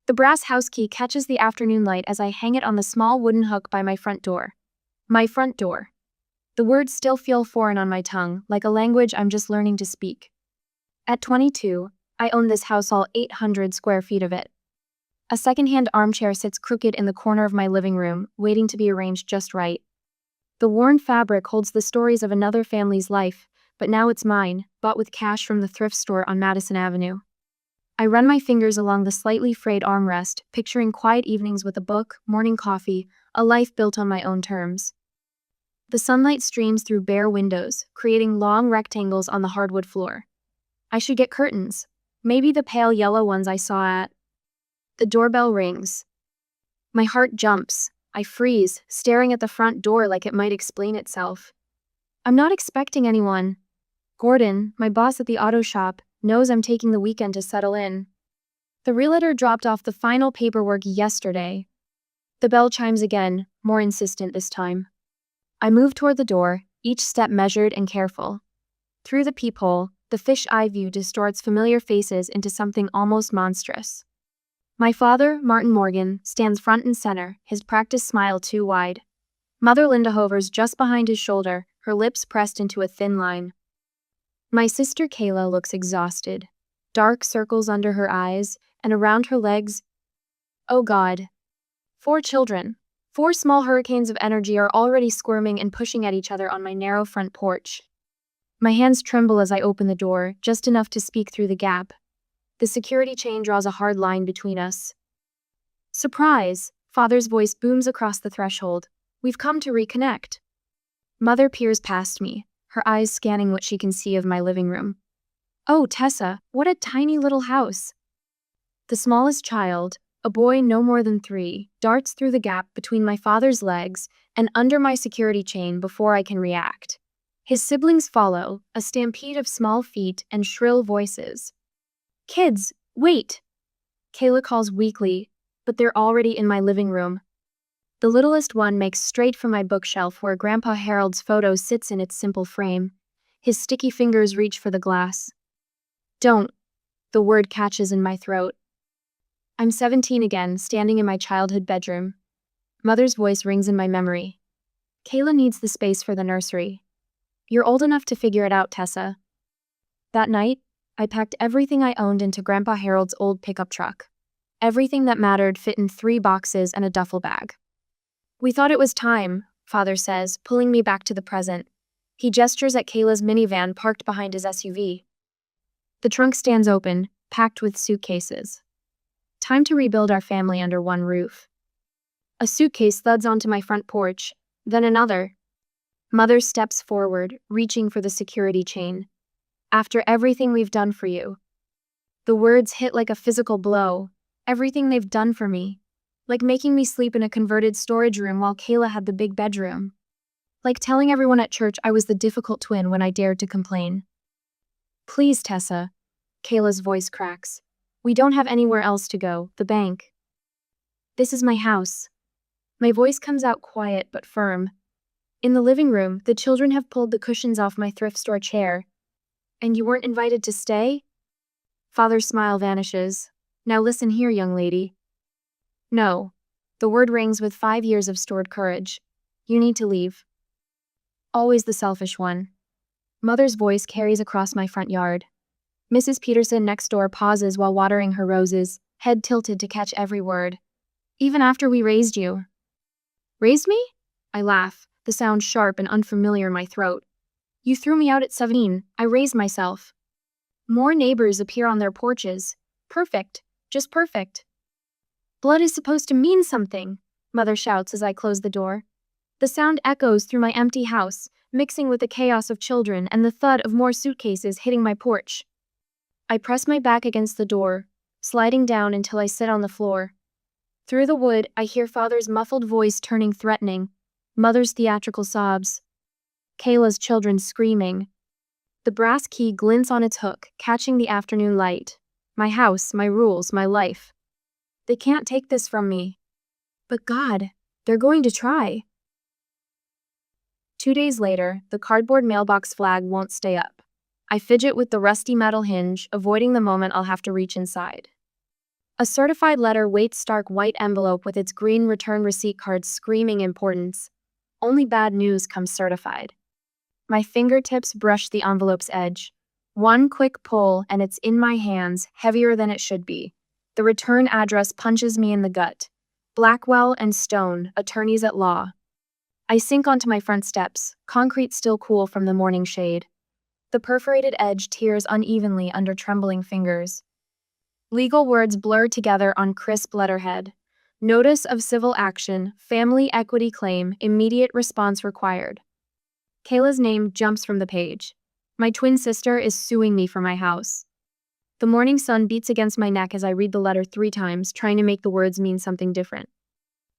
The brass house key catches the afternoon light as I hang it on the small wooden hook by my front door. My front door. The words still feel foreign on my tongue, like a language I'm just learning to speak. At 22, I own this house, all 800 square feet of it. A secondhand armchair sits crooked in the corner of my living room, waiting to be arranged just right. The worn fabric holds the stories of another family's life, but now it's mine, bought with cash from the thrift store on Madison Avenue. I run my fingers along the slightly frayed armrest, picturing quiet evenings with a book, morning coffee, a life built on my own terms. The sunlight streams through bare windows, creating long rectangles on the hardwood floor. I should get curtains, maybe the pale yellow ones I saw at. The doorbell rings. My heart jumps. I freeze, staring at the front door like it might explain itself. I'm not expecting anyone. Gordon, my boss at the auto shop, knows I'm taking the weekend to settle in. The realtor dropped off the final paperwork yesterday. The bell chimes again, more insistent this time. I move toward the door, each step measured and careful. Through the peephole, the fish-eye view distorts familiar faces into something almost monstrous. My father, Martin Morgan, stands front and center, his practiced smile too wide. Mother Linda hovers just behind his shoulder, her lips pressed into a thin line. My sister Kayla looks exhausted. Dark circles under her eyes, and around her legs. Oh God. 4 children. 4 small hurricanes of energy are already squirming and pushing at each other on my narrow front porch. My hands tremble as I open the door, just enough to speak through the gap. The security chain draws a hard line between us. Surprise! Father's voice booms across the threshold. We've come to reconnect. Mother peers past me, her eyes scanning what she can see of my living room. Oh, Tessa, what a tiny little house. The smallest child, a boy no more than 3, darts through the gap between my father's legs and under my security chain before I can react. His siblings follow, a stampede of small feet and shrill voices. Kids, wait! Kayla calls weakly, but they're already in my living room. The littlest one makes straight for my bookshelf where Grandpa Harold's photo sits in its simple frame. His sticky fingers reach for the glass. Don't. The word catches in my throat. I'm 17 again, standing in my childhood bedroom. Mother's voice rings in my memory. Kayla needs the space for the nursery. You're old enough to figure it out, Tessa. That night, I packed everything I owned into Grandpa Harold's old pickup truck. Everything that mattered fit in 3 boxes and a duffel bag. We thought it was time, Father says, pulling me back to the present. He gestures at Kayla's minivan parked behind his SUV. The trunk stands open, packed with suitcases. Time to rebuild our family under one roof. A suitcase thuds onto my front porch, then another. Mother steps forward, reaching for the security chain. After everything we've done for you. The words hit like a physical blow. Everything they've done for me. Like making me sleep in a converted storage room while Kayla had the big bedroom. Like telling everyone at church I was the difficult twin when I dared to complain. Please, Tessa. Kayla's voice cracks. We don't have anywhere else to go, the bank. This is my house. My voice comes out quiet but firm. In the living room, the children have pulled the cushions off my thrift store chair. And you weren't invited to stay? Father's smile vanishes. Now listen here, young lady. No. The word rings with 5 years of stored courage. You need to leave. Always the selfish one. Mother's voice carries across my front yard. Mrs. Peterson next door pauses while watering her roses, head tilted to catch every word. Even after we raised you. Raised me? I laugh, the sound sharp and unfamiliar in my throat. You threw me out at 17. I raised myself. More neighbors appear on their porches. Perfect. Just perfect. Blood is supposed to mean something, Mother shouts as I close the door. The sound echoes through my empty house, mixing with the chaos of children and the thud of more suitcases hitting my porch. I press my back against the door, sliding down until I sit on the floor. Through the wood, I hear Father's muffled voice turning threatening, Mother's theatrical sobs, Kayla's children screaming. The brass key glints on its hook, catching the afternoon light. My house, my rules, my life. They can't take this from me. But God, they're going to try. 2 days later, the cardboard mailbox flag won't stay up. I fidget with the rusty metal hinge, avoiding the moment I'll have to reach inside. A certified letter waits stark white envelope with its green return receipt card screaming importance. Only bad news comes certified. My fingertips brush the envelope's edge. One quick pull and it's in my hands, heavier than it should be. The return address punches me in the gut. Blackwell and Stone, attorneys at law. I sink onto my front steps, concrete still cool from the morning shade. The perforated edge tears unevenly under trembling fingers. Legal words blur together on crisp letterhead. Notice of civil action, family equity claim, immediate response required. Kayla's name jumps from the page. My twin sister is suing me for my house. The morning sun beats against my neck as I read the letter 3 times, trying to make the words mean something different.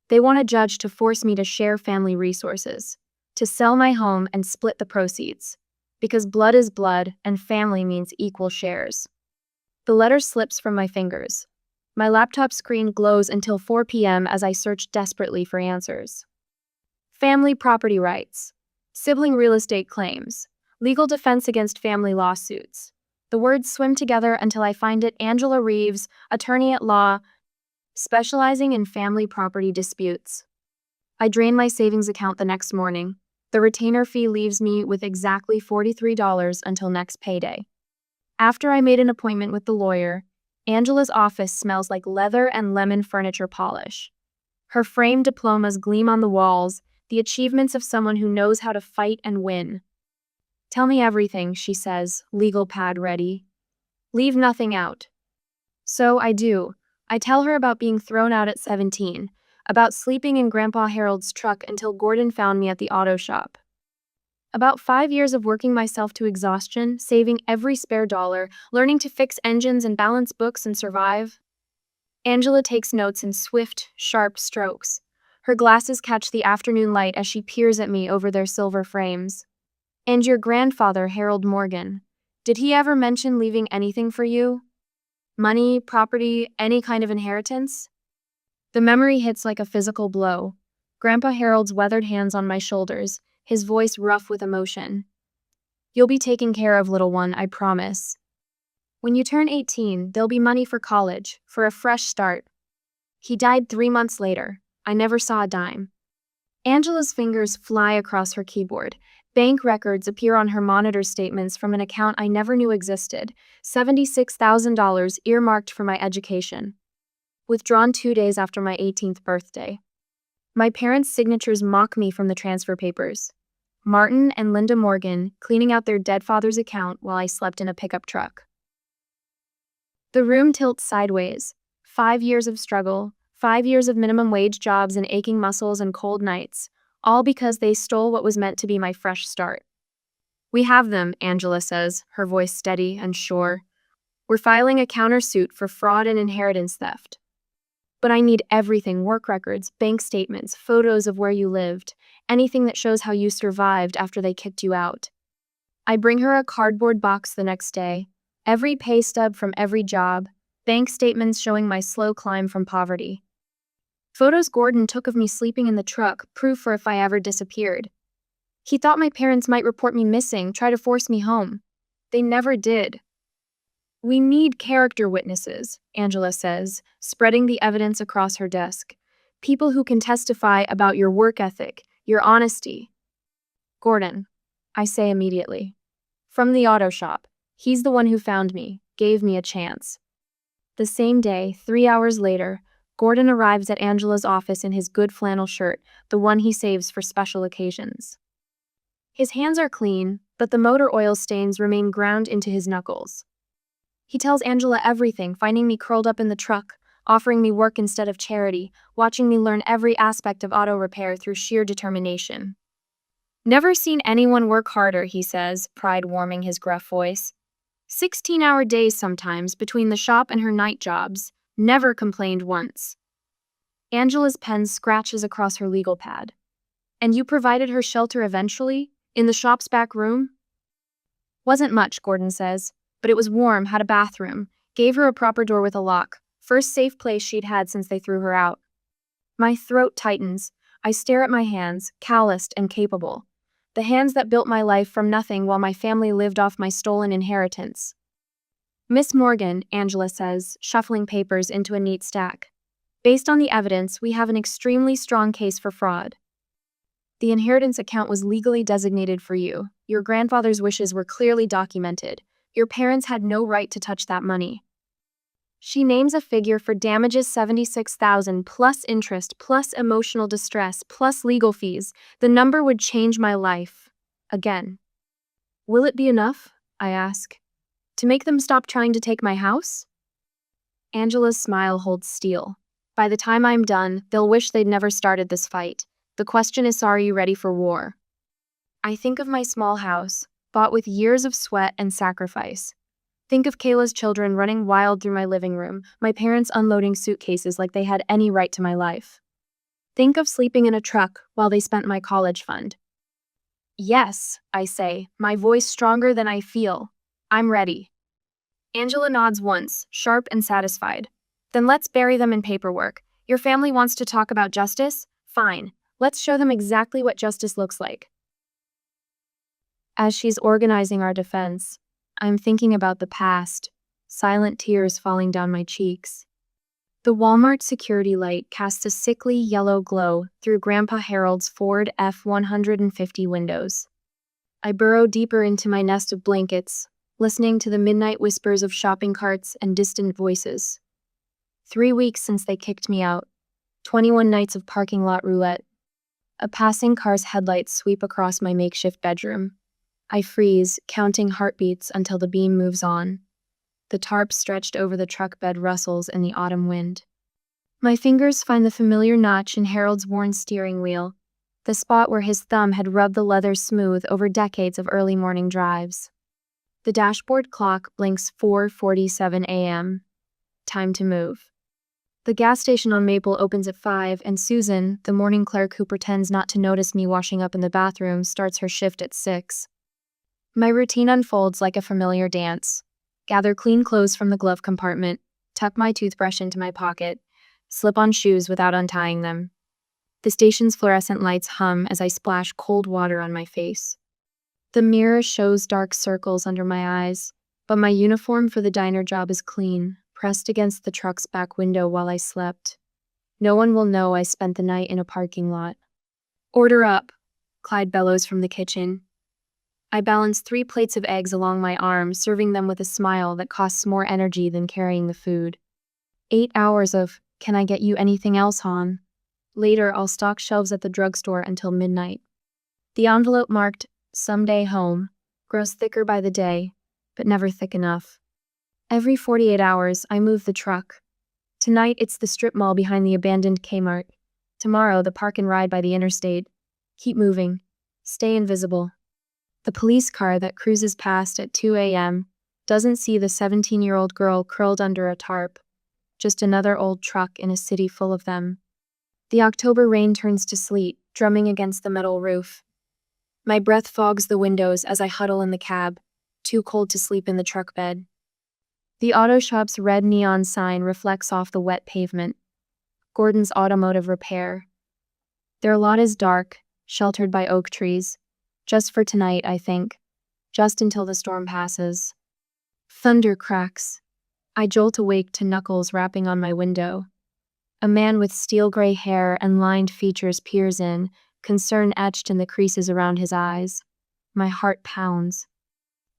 They want a judge to force me to share family resources, to sell my home and split the proceeds, because blood is blood and family means equal shares. The letter slips from my fingers. My laptop screen glows until 4 p.m. as I search desperately for answers. Family property rights, sibling real estate claims, legal defense against family lawsuits. The words swim together until I find it. Angela Reeves, attorney at law, specializing in family property disputes. I drain my savings account the next morning. The retainer fee leaves me with exactly $43 until next payday. After I made an appointment with the lawyer, Angela's office smells like leather and lemon furniture polish. Her framed diplomas gleam on the walls, the achievements of someone who knows how to fight and win. Tell me everything, she says, legal pad ready. Leave nothing out. So I do. I tell her about being thrown out at 17, about sleeping in Grandpa Harold's truck until Gordon found me at the auto shop. About 5 years of working myself to exhaustion, saving every spare dollar, learning to fix engines and balance books and survive. Angela takes notes in swift, sharp strokes. Her glasses catch the afternoon light as she peers at me over their silver frames. And your grandfather, Harold Morgan, did he ever mention leaving anything for you? Money, property, any kind of inheritance? The memory hits like a physical blow. Grandpa Harold's weathered hands on my shoulders, his voice rough with emotion. You'll be taken care of, little one, I promise. When you turn 18, there'll be money for college, for a fresh start. He died 3 months later. I never saw a dime. Angela's fingers fly across her keyboard. Bank records appear on her monitor statements from an account I never knew existed, $76,000 earmarked for my education. Withdrawn 2 days after my 18th birthday. My parents' signatures mock me from the transfer papers. Martin and Linda Morgan cleaning out their dead father's account while I slept in a pickup truck. The room tilts sideways. 5 years of struggle, 5 years of minimum wage jobs and aching muscles and cold nights, all because they stole what was meant to be my fresh start. We have them, Angela says, her voice steady and sure. We're filing a countersuit for fraud and inheritance theft. But I need everything, work records, bank statements, photos of where you lived, anything that shows how you survived after they kicked you out. I bring her a cardboard box the next day, every pay stub from every job, bank statements showing my slow climb from poverty. Photos Gordon took of me sleeping in the truck, proof for if I ever disappeared. He thought my parents might report me missing, try to force me home. They never did. We need character witnesses, Angela says, spreading the evidence across her desk. People who can testify about your work ethic, your honesty. Gordon, I say immediately. From the auto shop. He's the one who found me, gave me a chance. The same day, 3 hours later, Gordon arrives at Angela's office in his good flannel shirt, the one he saves for special occasions. His hands are clean, but the motor oil stains remain ground into his knuckles. He tells Angela everything, finding me curled up in the truck, offering me work instead of charity, watching me learn every aspect of auto repair through sheer determination. Never seen anyone work harder, he says, pride warming his gruff voice. 16-hour days sometimes between the shop and her night jobs. Never complained once. Angela's pen scratches across her legal pad. And you provided her shelter eventually? In the shop's back room? Wasn't much, Gordon says, but it was warm, had a bathroom, gave her a proper door with a lock, first safe place she'd had since they threw her out. My throat tightens. I stare at my hands, calloused and capable. The hands that built my life from nothing while my family lived off my stolen inheritance. Miss Morgan, Angela says, shuffling papers into a neat stack. Based on the evidence, we have an extremely strong case for fraud. The inheritance account was legally designated for you. Your grandfather's wishes were clearly documented. Your parents had no right to touch that money. She names a figure for damages: $76,000 plus interest plus emotional distress plus legal fees. The number would change my life. Again. Will it be enough? I ask. To make them stop trying to take my house? Angela's smile holds steel. By the time I'm done, they'll wish they'd never started this fight. The question is, are you ready for war? I think of my small house, bought with years of sweat and sacrifice. Think of Kayla's children running wild through my living room, my parents unloading suitcases like they had any right to my life. Think of sleeping in a truck while they spent my college fund. Yes, I say, my voice stronger than I feel. I'm ready. Angela nods once, sharp and satisfied. Then let's bury them in paperwork. Your family wants to talk about justice? Fine. Let's show them exactly what justice looks like. As she's organizing our defense, I'm thinking about the past, silent tears falling down my cheeks. The Walmart security light casts a sickly yellow glow through Grandpa Harold's Ford F-150 windows. I burrow deeper into my nest of blankets, listening to the midnight whispers of shopping carts and distant voices. 3 weeks since they kicked me out. 21 nights of parking lot roulette. A passing car's headlights sweep across my makeshift bedroom. I freeze, counting heartbeats until the beam moves on. The tarp stretched over the truck bed rustles in the autumn wind. My fingers find the familiar notch in Harold's worn steering wheel, the spot where his thumb had rubbed the leather smooth over decades of early morning drives. The dashboard clock blinks 4:47 a.m. Time to move. The gas station on Maple opens at 5, and Susan, the morning clerk who pretends not to notice me washing up in the bathroom, starts her shift at 6. My routine unfolds like a familiar dance. Gather clean clothes from the glove compartment, tuck my toothbrush into my pocket, slip on shoes without untying them. The station's fluorescent lights hum as I splash cold water on my face. The mirror shows dark circles under my eyes, but my uniform for the diner job is clean, pressed against the truck's back window while I slept. No one will know I spent the night in a parking lot. Order up, Clyde bellows from the kitchen. I balance 3 plates of eggs along my arm, serving them with a smile that costs more energy than carrying the food. 8 hours of, "Can I get you anything else, hon?" Later, I'll stock shelves at the drugstore until midnight. The envelope marked, "Someday home," grows thicker by the day, but never thick enough. Every 48 hours, I move the truck. Tonight, it's the strip mall behind the abandoned Kmart. Tomorrow, the park and ride by the interstate. Keep moving. Stay invisible. The police car that cruises past at 2 a.m. doesn't see the 17-year-old girl curled under a tarp. Just another old truck in a city full of them. The October rain turns to sleet, drumming against the metal roof. My breath fogs the windows as I huddle in the cab, too cold to sleep in the truck bed. The auto shop's red neon sign reflects off the wet pavement. Gordon's Automotive Repair. Their lot is dark, sheltered by oak trees. Just for tonight, I think. Just until the storm passes. Thunder cracks. I jolt awake to knuckles rapping on my window. A man with steel gray hair and lined features peers in, concern etched in the creases around his eyes. My heart pounds.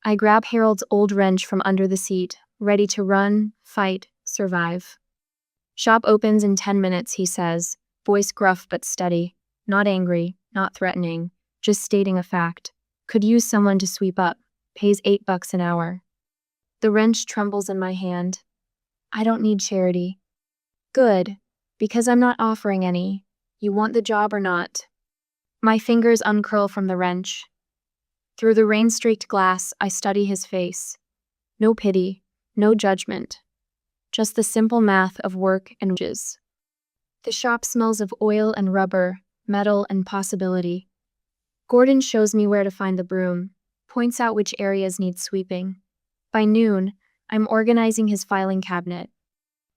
I grab Harold's old wrench from under the seat, ready to run, fight, survive. Shop opens in 10 minutes, he says, voice gruff but steady. Not angry, not threatening, just stating a fact. Could use someone to sweep up. Pays $8 an hour. The wrench trembles in my hand. I don't need charity. Good, because I'm not offering any. You want the job or not? My fingers uncurl from the wrench. Through the rain-streaked glass, I study his face. No pity, no judgment. Just the simple math of work and wages. The shop smells of oil and rubber, metal and possibility. Gordon shows me where to find the broom, points out which areas need sweeping. By noon, I'm organizing his filing cabinet.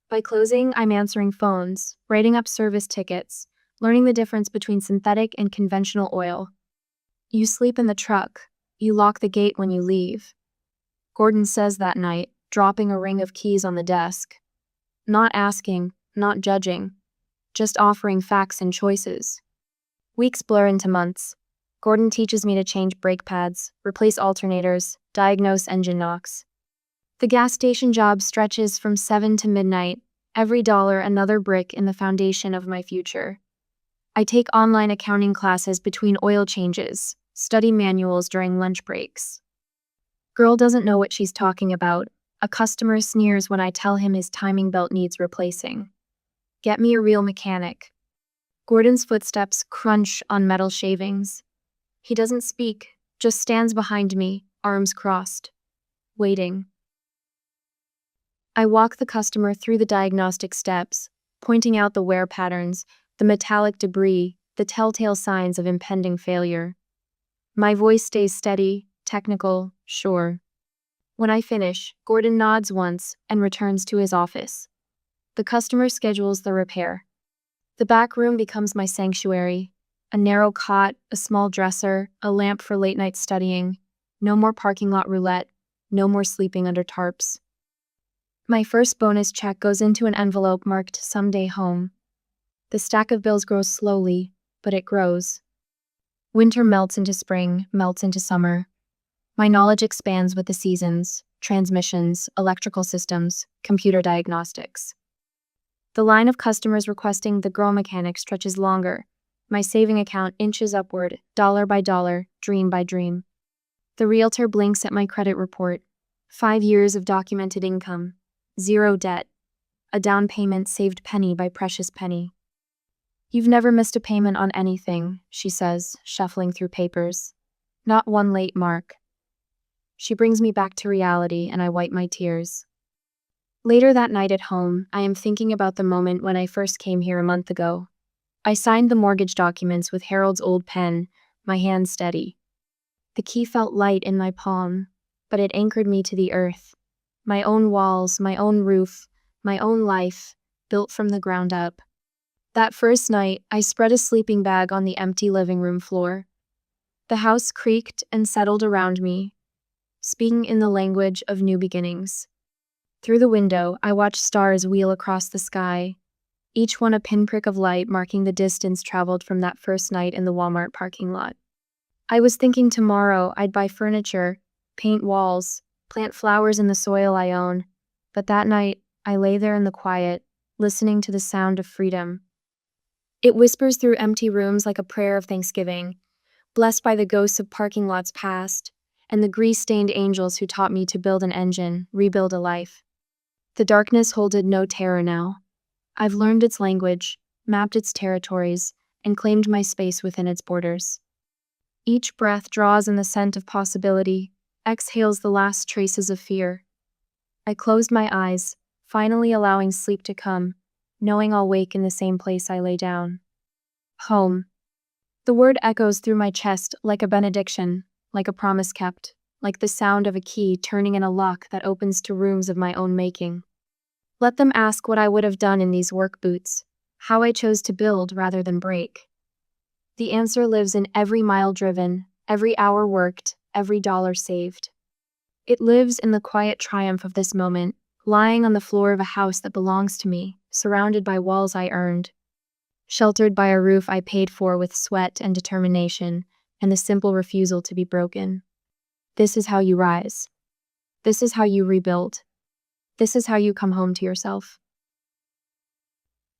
By closing, I'm answering phones, writing up service tickets, learning the difference between synthetic and conventional oil. You sleep in the truck. You lock the gate when you leave. Gordon says that night, dropping a ring of keys on the desk. Not asking, not judging, just offering facts and choices. Weeks blur into months. Gordon teaches me to change brake pads, replace alternators, diagnose engine knocks. The gas station job stretches from 7 to midnight, every dollar another brick in the foundation of my future. I take online accounting classes between oil changes, study manuals during lunch breaks. Girl doesn't know what she's talking about. A customer sneers when I tell him his timing belt needs replacing. Get me a real mechanic. Gordon's footsteps crunch on metal shavings. He doesn't speak, just stands behind me, arms crossed, waiting. I walk the customer through the diagnostic steps, pointing out the wear patterns, the metallic debris, the telltale signs of impending failure. My voice stays steady, technical, sure. When I finish, Gordon nods once and returns to his office. The customer schedules the repair. The back room becomes my sanctuary. A narrow cot, a small dresser, a lamp for late-night studying. No more parking lot roulette. No more sleeping under tarps. My first bonus check goes into an envelope marked "Someday Home." The stack of bills grows slowly, but it grows. Winter melts into spring, melts into summer. My knowledge expands with the seasons, transmissions, electrical systems, computer diagnostics. The line of customers requesting the girl mechanic stretches longer. My saving account inches upward, dollar by dollar, dream by dream. The realtor blinks at my credit report. 5 years of documented income. 0 debt. A down payment saved penny by precious penny. You've never missed a payment on anything, she says, shuffling through papers. Not one late mark. She brings me back to reality and I wipe my tears. Later that night at home, I am thinking about the moment when I first came here a month ago. I signed the mortgage documents with Harold's old pen, my hand steady. The key felt light in my palm, but it anchored me to the earth. My own walls, my own roof, my own life, built from the ground up. That first night, I spread a sleeping bag on the empty living room floor. The house creaked and settled around me, speaking in the language of new beginnings. Through the window, I watched stars wheel across the sky, each one a pinprick of light marking the distance traveled from that first night in the Walmart parking lot. I was thinking tomorrow I'd buy furniture, paint walls, plant flowers in the soil I own, but that night I lay there in the quiet, listening to the sound of freedom. It whispers through empty rooms like a prayer of thanksgiving, blessed by the ghosts of parking lots past, and the grease-stained angels who taught me to build an engine, rebuild a life. The darkness holded no terror now. I've learned its language, mapped its territories, and claimed my space within its borders. Each breath draws in the scent of possibility, exhales the last traces of fear. I closed my eyes, finally allowing sleep to come, knowing I'll wake in the same place I lay down. Home. The word echoes through my chest like a benediction, like a promise kept, like the sound of a key turning in a lock that opens to rooms of my own making. Let them ask what I would have done in these work boots, how I chose to build rather than break. The answer lives in every mile driven, every hour worked, every dollar saved. It lives in the quiet triumph of this moment, lying on the floor of a house that belongs to me, surrounded by walls I earned, sheltered by a roof I paid for with sweat and determination, and the simple refusal to be broken. This is how you rise. This is how you rebuild. This is how you come home to yourself.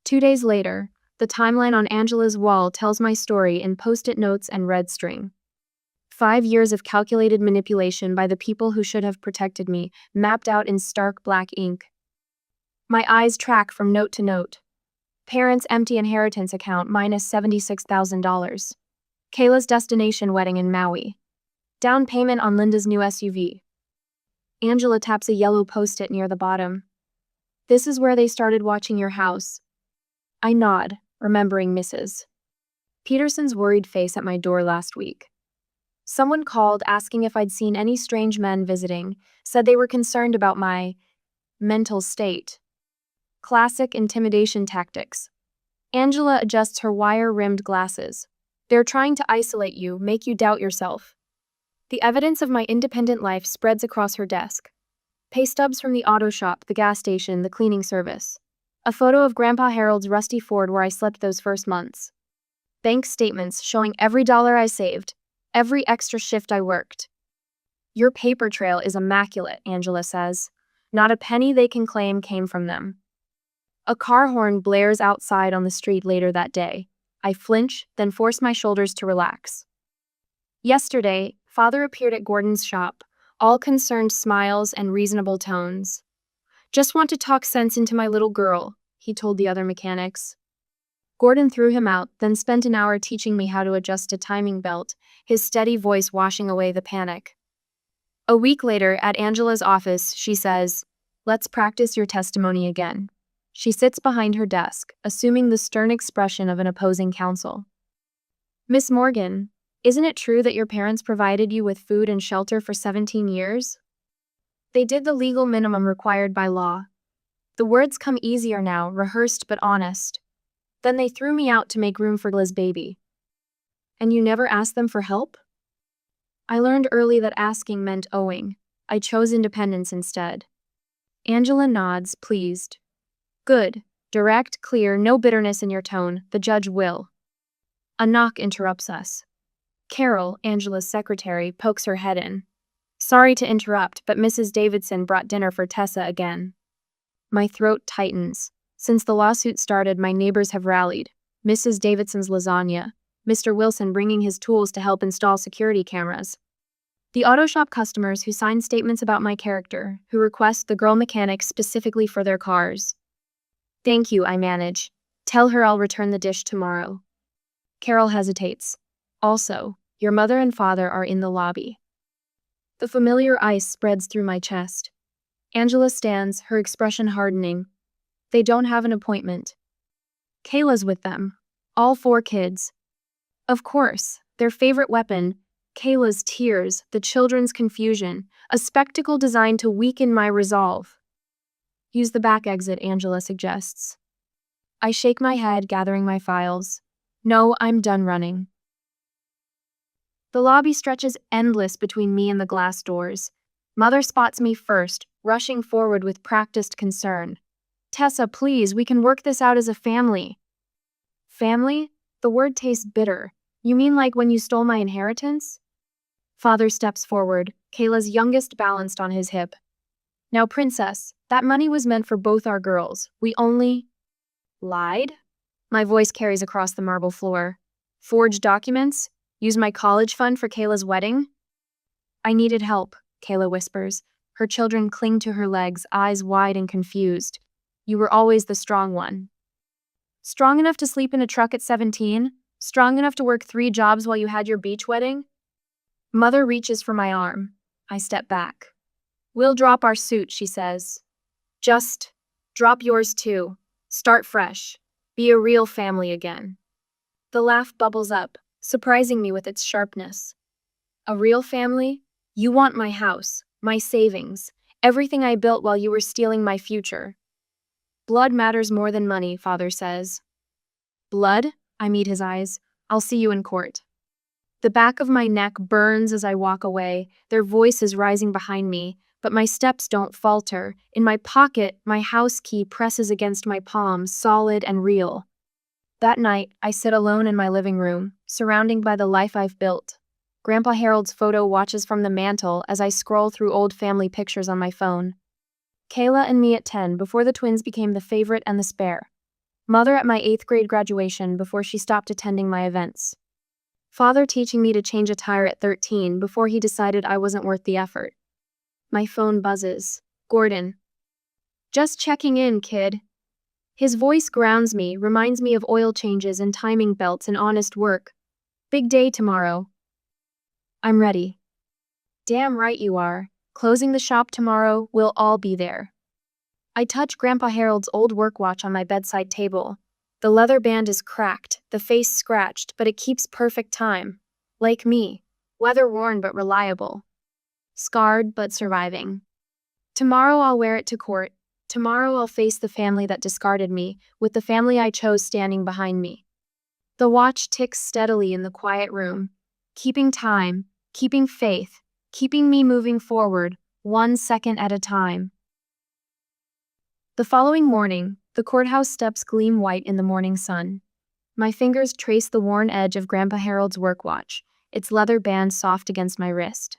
2 days later, the timeline on Angela's wall tells my story in post-it notes and red string. 5 years of calculated manipulation by the people who should have protected me, mapped out in stark black ink. My eyes track from note to note. Parents' empty inheritance account minus $76,000. Kayla's destination wedding in Maui. Down payment on Linda's new SUV. Angela taps a yellow post-it near the bottom. This is where they started watching your house. I nod, remembering Mrs. Peterson's worried face at my door last week. Someone called asking if I'd seen any strange men visiting, said they were concerned about my mental state. Classic intimidation tactics. Angela adjusts her wire-rimmed glasses. They're trying to isolate you, make you doubt yourself. The evidence of my independent life spreads across her desk. Pay stubs from the auto shop, the gas station, the cleaning service. A photo of Grandpa Harold's rusty Ford where I slept those first months. Bank statements showing every dollar I saved, every extra shift I worked. Your paper trail is immaculate, Angela says. Not a penny they can claim came from them. A car horn blares outside on the street later that day. I flinch, then force my shoulders to relax. Yesterday, Father appeared at Gordon's shop, all concerned smiles and reasonable tones. Just want to talk sense into my little girl, he told the other mechanics. Gordon threw him out, then spent an hour teaching me how to adjust a timing belt, his steady voice washing away the panic. A week later, at Angela's office, she says, "Let's practice your testimony again." She sits behind her desk, assuming the stern expression of an opposing counsel. "Miss Morgan, isn't it true that your parents provided you with food and shelter for 17 years? They did the legal minimum required by law." The words come easier now, rehearsed but honest. "Then they threw me out to make room for Liz baby." "And you never asked them for help?" "I learned early that asking meant owing. I chose independence instead." Angela nods, pleased. "Good. Direct, clear, no bitterness in your tone. The judge will." A knock interrupts us. Carol, Angela's secretary, pokes her head in. "Sorry to interrupt, but Mrs. Davidson brought dinner for Tessa again." My throat tightens. Since the lawsuit started, my neighbors have rallied. Mrs. Davidson's lasagna, Mr. Wilson bringing his tools to help install security cameras. The auto shop customers who sign statements about my character, who request the girl mechanics specifically for their cars. "Thank you," I manage. "Tell her I'll return the dish tomorrow." Carol hesitates. "Also, your mother and father are in the lobby." The familiar ice spreads through my chest. Angela stands, her expression hardening. "They don't have an appointment." "Kayla's with them. All 4 kids." Of course, their favorite weapon, Kayla's tears, the children's confusion, a spectacle designed to weaken my resolve. "Use the back exit," Angela suggests. I shake my head, gathering my files. No, I'm done running. The lobby stretches endless between me and the glass doors. Mother spots me first, rushing forward with practiced concern. "Tessa, please, we can work this out as a family." Family? The word tastes bitter. You mean like when you stole my inheritance? Father steps forward, Kayla's youngest balanced on his hip. "Now, princess, that money was meant for both our girls. We only..." "Lied?" My voice carries across the marble floor. "Forged documents? Use my college fund for Kayla's wedding?" "I needed help," Kayla whispers. Her children cling to her legs, eyes wide and confused. "You were always the strong one." "Strong enough to sleep in a truck at 17? Strong enough to work 3 jobs while you had your beach wedding?" Mother reaches for my arm. I step back. "We'll drop our suit," she says. "Just drop yours too. Start fresh. Be a real family again." The laugh bubbles up, surprising me with its sharpness. "A real family? You want my house, my savings, everything I built while you were stealing my future." "Blood matters more than money," Father says. "Blood?" I meet his eyes. "I'll see you in court." The back of my neck burns as I walk away, their voices rising behind me, but my steps don't falter. In my pocket, my house key presses against my palm, solid and real. That night, I sit alone in my living room, surrounded by the life I've built. Grandpa Harold's photo watches from the mantle as I scroll through old family pictures on my phone. Kayla and me at 10 before the twins became the favorite and the spare. Mother at my 8th grade graduation before she stopped attending my events. Father teaching me to change a tire at 13 before he decided I wasn't worth the effort. My phone buzzes. Gordon. "Just checking in, kid." His voice grounds me, reminds me of oil changes and timing belts and honest work. "Big day tomorrow." I'm ready. "Damn right you are. Closing the shop tomorrow, we'll all be there." I touch Grandpa Harold's old work watch on my bedside table. The leather band is cracked, the face scratched, but it keeps perfect time. Like me, weather-worn but reliable. Scarred but surviving. Tomorrow I'll wear it to court. Tomorrow I'll face the family that discarded me, with the family I chose standing behind me. The watch ticks steadily in the quiet room, keeping time, keeping faith, keeping me moving forward, 1 second at a time. The following morning, the courthouse steps gleam white in the morning sun. My fingers trace the worn edge of Grandpa Harold's work watch, its leather band soft against my wrist.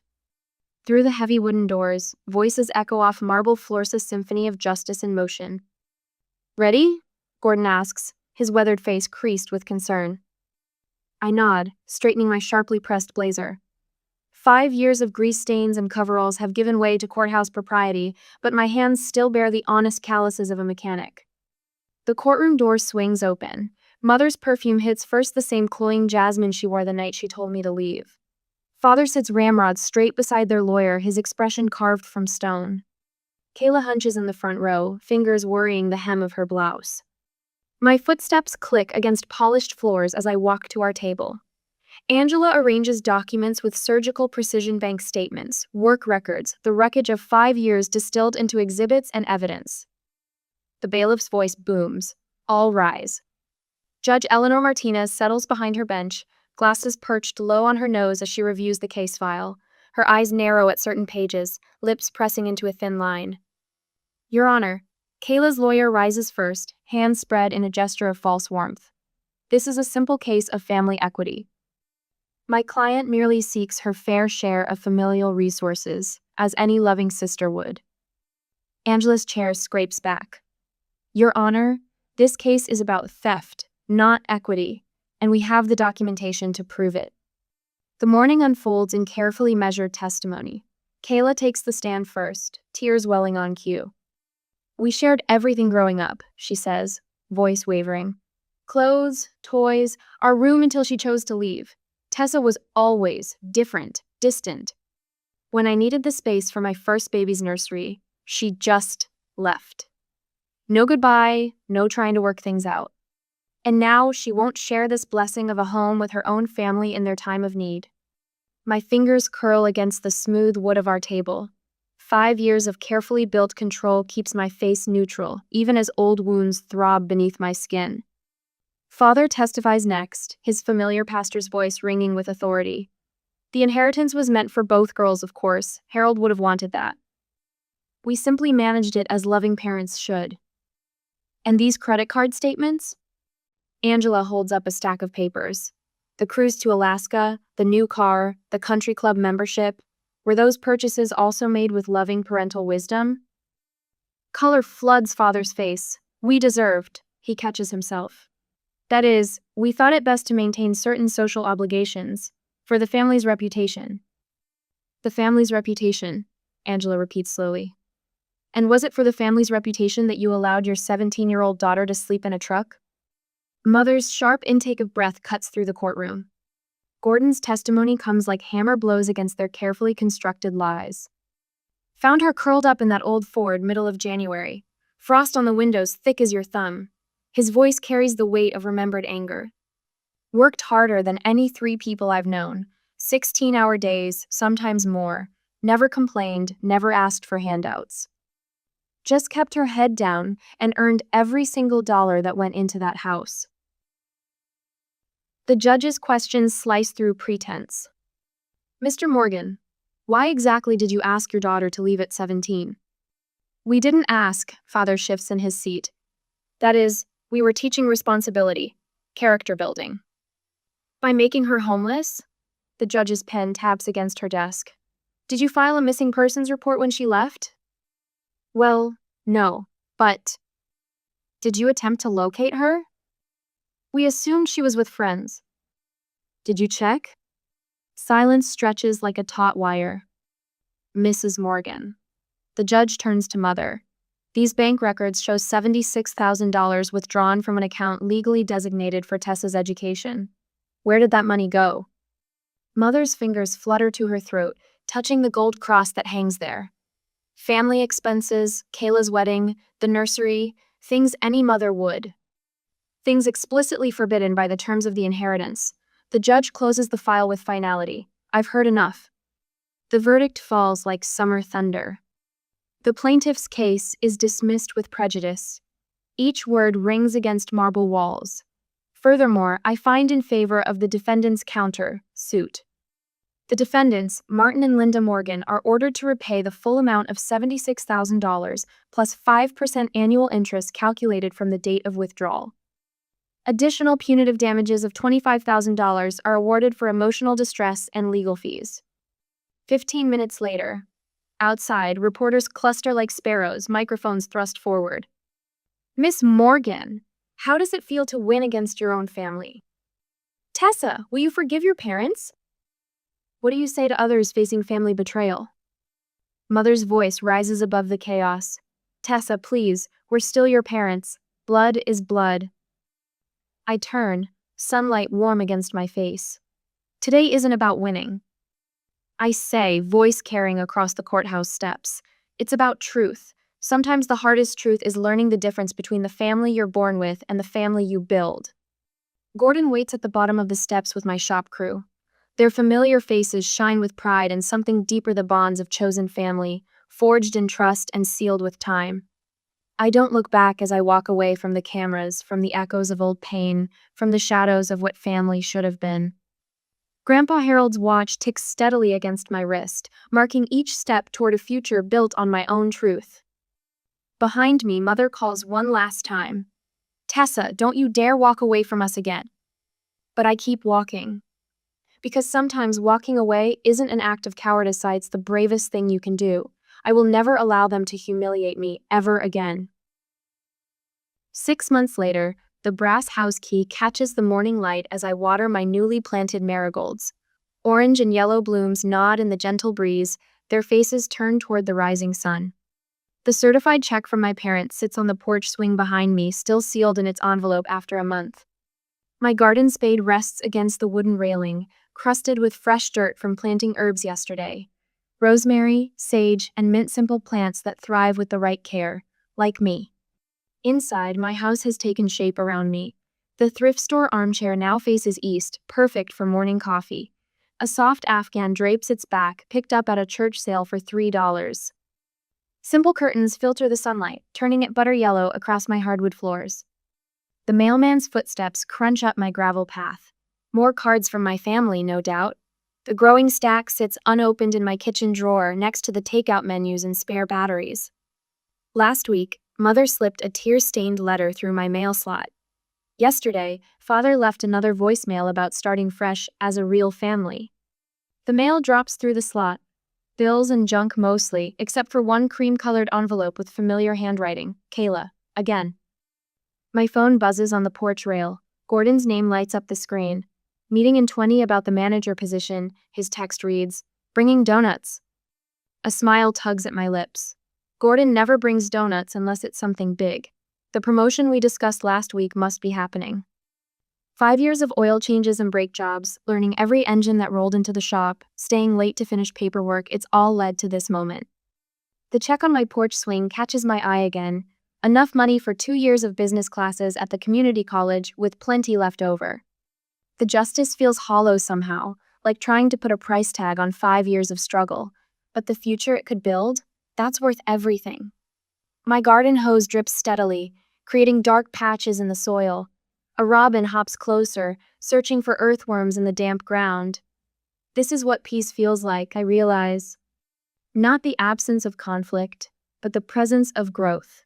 Through the heavy wooden doors, voices echo off marble floor's symphony of justice in motion. "Ready?" Gordon asks, his weathered face creased with concern. I nod, straightening my sharply pressed blazer. 5 years of grease stains and coveralls have given way to courthouse propriety, but my hands still bear the honest calluses of a mechanic. The courtroom door swings open. Mother's perfume hits first the same cloying jasmine she wore the night she told me to leave. Father sits ramrod straight beside their lawyer, his expression carved from stone. Kayla hunches in the front row, fingers worrying the hem of her blouse. My footsteps click against polished floors as I walk to our table. Angela arranges documents with surgical precision: bank statements, work records, the wreckage of 5 years distilled into exhibits and evidence. The bailiff's voice booms. All rise. Judge Eleanor Martinez settles behind her bench, glasses perched low on her nose as she reviews the case file. Her eyes narrow at certain pages, lips pressing into a thin line. Your Honor, Kayla's lawyer rises first, hands spread in a gesture of false warmth. This is a simple case of family equity. My client merely seeks her fair share of familial resources, as any loving sister would. Angela's chair scrapes back. Your Honor, this case is about theft, not equity, and we have the documentation to prove it. The morning unfolds in carefully measured testimony. Kayla takes the stand first, tears welling on cue. We shared everything growing up, she says, voice wavering. Clothes, toys, our room until she chose to leave. Tessa was always different, distant. When I needed the space for my first baby's nursery, she just left. No goodbye, no trying to work things out. And now she won't share this blessing of a home with her own family in their time of need. My fingers curl against the smooth wood of our table. 5 years of carefully built control keeps my face neutral, even as old wounds throb beneath my skin. Father testifies next, his familiar pastor's voice ringing with authority. The inheritance was meant for both girls, of course. Harold would have wanted that. We simply managed it as loving parents should. And these credit card statements? Angela holds up a stack of papers. The cruise to Alaska, the new car, the country club membership. Were those purchases also made with loving parental wisdom? Color floods Father's face. We deserved, he catches himself. That is, we thought it best to maintain certain social obligations, for the family's reputation. The family's reputation, Angela repeats slowly. And was it for the family's reputation that you allowed your 17-year-old daughter to sleep in a truck? Mother's sharp intake of breath cuts through the courtroom. Gordon's testimony comes like hammer blows against their carefully constructed lies. Found her curled up in that old Ford middle of January. Frost on the windows thick as your thumb. His voice carries the weight of remembered anger. Worked harder than any 3 people I've known. 16-hour days, sometimes more. Never complained, never asked for handouts. Just kept her head down and earned every single dollar that went into that house. The judge's questions slice through pretense. Mr. Morgan, why exactly did you ask your daughter to leave at 17? We didn't ask, Father shifts in his seat. That is, we were teaching responsibility, character building. By making her homeless? The judge's pen taps against her desk. Did you file a missing persons report when she left? Well, no, but... Did you attempt to locate her? We assumed she was with friends. Did you check? Silence stretches like a taut wire. Mrs. Morgan. The judge turns to Mother. These bank records show $76,000 withdrawn from an account legally designated for Tessa's education. Where did that money go? Mother's fingers flutter to her throat, touching the gold cross that hangs there. Family expenses, Kayla's wedding, the nursery, things any mother would. Things explicitly forbidden by the terms of the inheritance. The judge closes the file with finality. I've heard enough. The verdict falls like summer thunder. The plaintiff's case is dismissed with prejudice. Each word rings against marble walls. Furthermore, I find in favor of the defendant's counter suit. The defendants, Martin and Linda Morgan, are ordered to repay the full amount of $76,000 plus 5% annual interest calculated from the date of withdrawal. Additional punitive damages of $25,000 are awarded for emotional distress and legal fees. 15 minutes later, outside, reporters cluster like sparrows, microphones thrust forward. Miss Morgan, how does it feel to win against your own family? Tessa, will you forgive your parents? What do you say to others facing family betrayal? Mother's voice rises above the chaos. Tessa, please, we're still your parents. Blood is blood. I turn, sunlight warm against my face. Today isn't about winning. I say, voice carrying across the courthouse steps. It's about truth. Sometimes the hardest truth is learning the difference between the family you're born with and the family you build. Gordon waits at the bottom of the steps with my shop crew. Their familiar faces shine with pride and something deeper, the bonds of chosen family, forged in trust and sealed with time. I don't look back as I walk away from the cameras, from the echoes of old pain, from the shadows of what family should have been. Grandpa Harold's watch ticks steadily against my wrist, marking each step toward a future built on my own truth. Behind me, Mother calls one last time. Tessa, don't you dare walk away from us again. But I keep walking. Because sometimes walking away isn't an act of cowardice, it's the bravest thing you can do. I will never allow them to humiliate me ever again. 6 months later, the brass house key catches the morning light as I water my newly planted marigolds. Orange and yellow blooms nod in the gentle breeze, their faces turned toward the rising sun. The certified check from my parents sits on the porch swing behind me, still sealed in its envelope after a month. My garden spade rests against the wooden railing, crusted with fresh dirt from planting herbs yesterday. Rosemary, sage, and mint, simple plants that thrive with the right care, like me. Inside, my house has taken shape around me. The thrift store armchair now faces east, perfect for morning coffee. A soft Afghan drapes its back, picked up at a church sale for $3. Simple curtains filter the sunlight, turning it butter yellow across my hardwood floors. The mailman's footsteps crunch up my gravel path. More cards from my family, no doubt. The growing stack sits unopened in my kitchen drawer next to the takeout menus and spare batteries. Last week, Mother slipped a tear-stained letter through my mail slot. Yesterday, Father left another voicemail about starting fresh as a real family. The mail drops through the slot. Bills and junk mostly, except for one cream-colored envelope with familiar handwriting. Kayla, again. My phone buzzes on the porch rail. Gordon's name lights up the screen. Meeting in 20 about the manager position, his text reads, "Bringing donuts." A smile tugs at my lips. Gordon never brings donuts unless it's something big. The promotion we discussed last week must be happening. 5 years of oil changes and brake jobs, learning every engine that rolled into the shop, staying late to finish paperwork, it's all led to this moment. The check on my porch swing catches my eye again. Enough money for 2 years of business classes at the community college with plenty left over. The justice feels hollow somehow, like trying to put a price tag on 5 years of struggle. But the future it could build, that's worth everything. My garden hose drips steadily, creating dark patches in the soil. A robin hops closer, searching for earthworms in the damp ground. This is what peace feels like, I realize. Not the absence of conflict, but the presence of growth.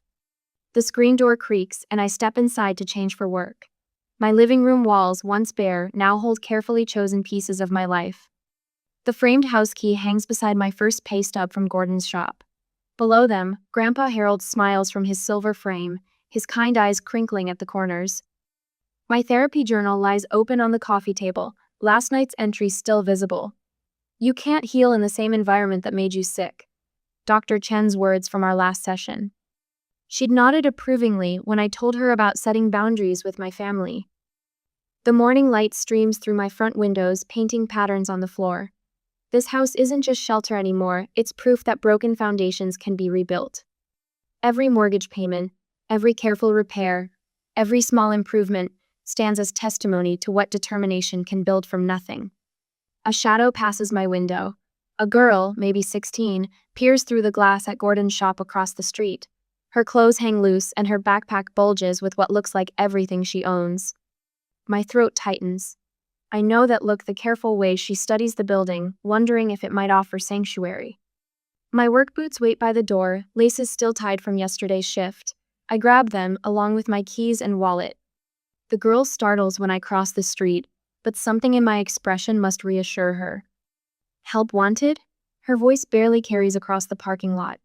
The screen door creaks, and I step inside to change for work. My living room walls, once bare, now hold carefully chosen pieces of my life. The framed house key hangs beside my first pay stub from Gordon's shop. Below them, Grandpa Harold smiles from his silver frame, his kind eyes crinkling at the corners. My therapy journal lies open on the coffee table, last night's entry still visible. "You can't heal in the same environment that made you sick." Dr. Chen's words from our last session. She'd nodded approvingly when I told her about setting boundaries with my family. The morning light streams through my front windows, painting patterns on the floor. This house isn't just shelter anymore, it's proof that broken foundations can be rebuilt. Every mortgage payment, every careful repair, every small improvement stands as testimony to what determination can build from nothing. A shadow passes my window. A girl, maybe 16, peers through the glass at Gordon's shop across the street. Her clothes hang loose and her backpack bulges with what looks like everything she owns. My throat tightens. I know that look, the careful way she studies the building, wondering if it might offer sanctuary. My work boots wait by the door, laces still tied from yesterday's shift. I grab them, along with my keys and wallet. The girl startles when I cross the street, but something in my expression must reassure her. Help wanted? Her voice barely carries across the parking lot.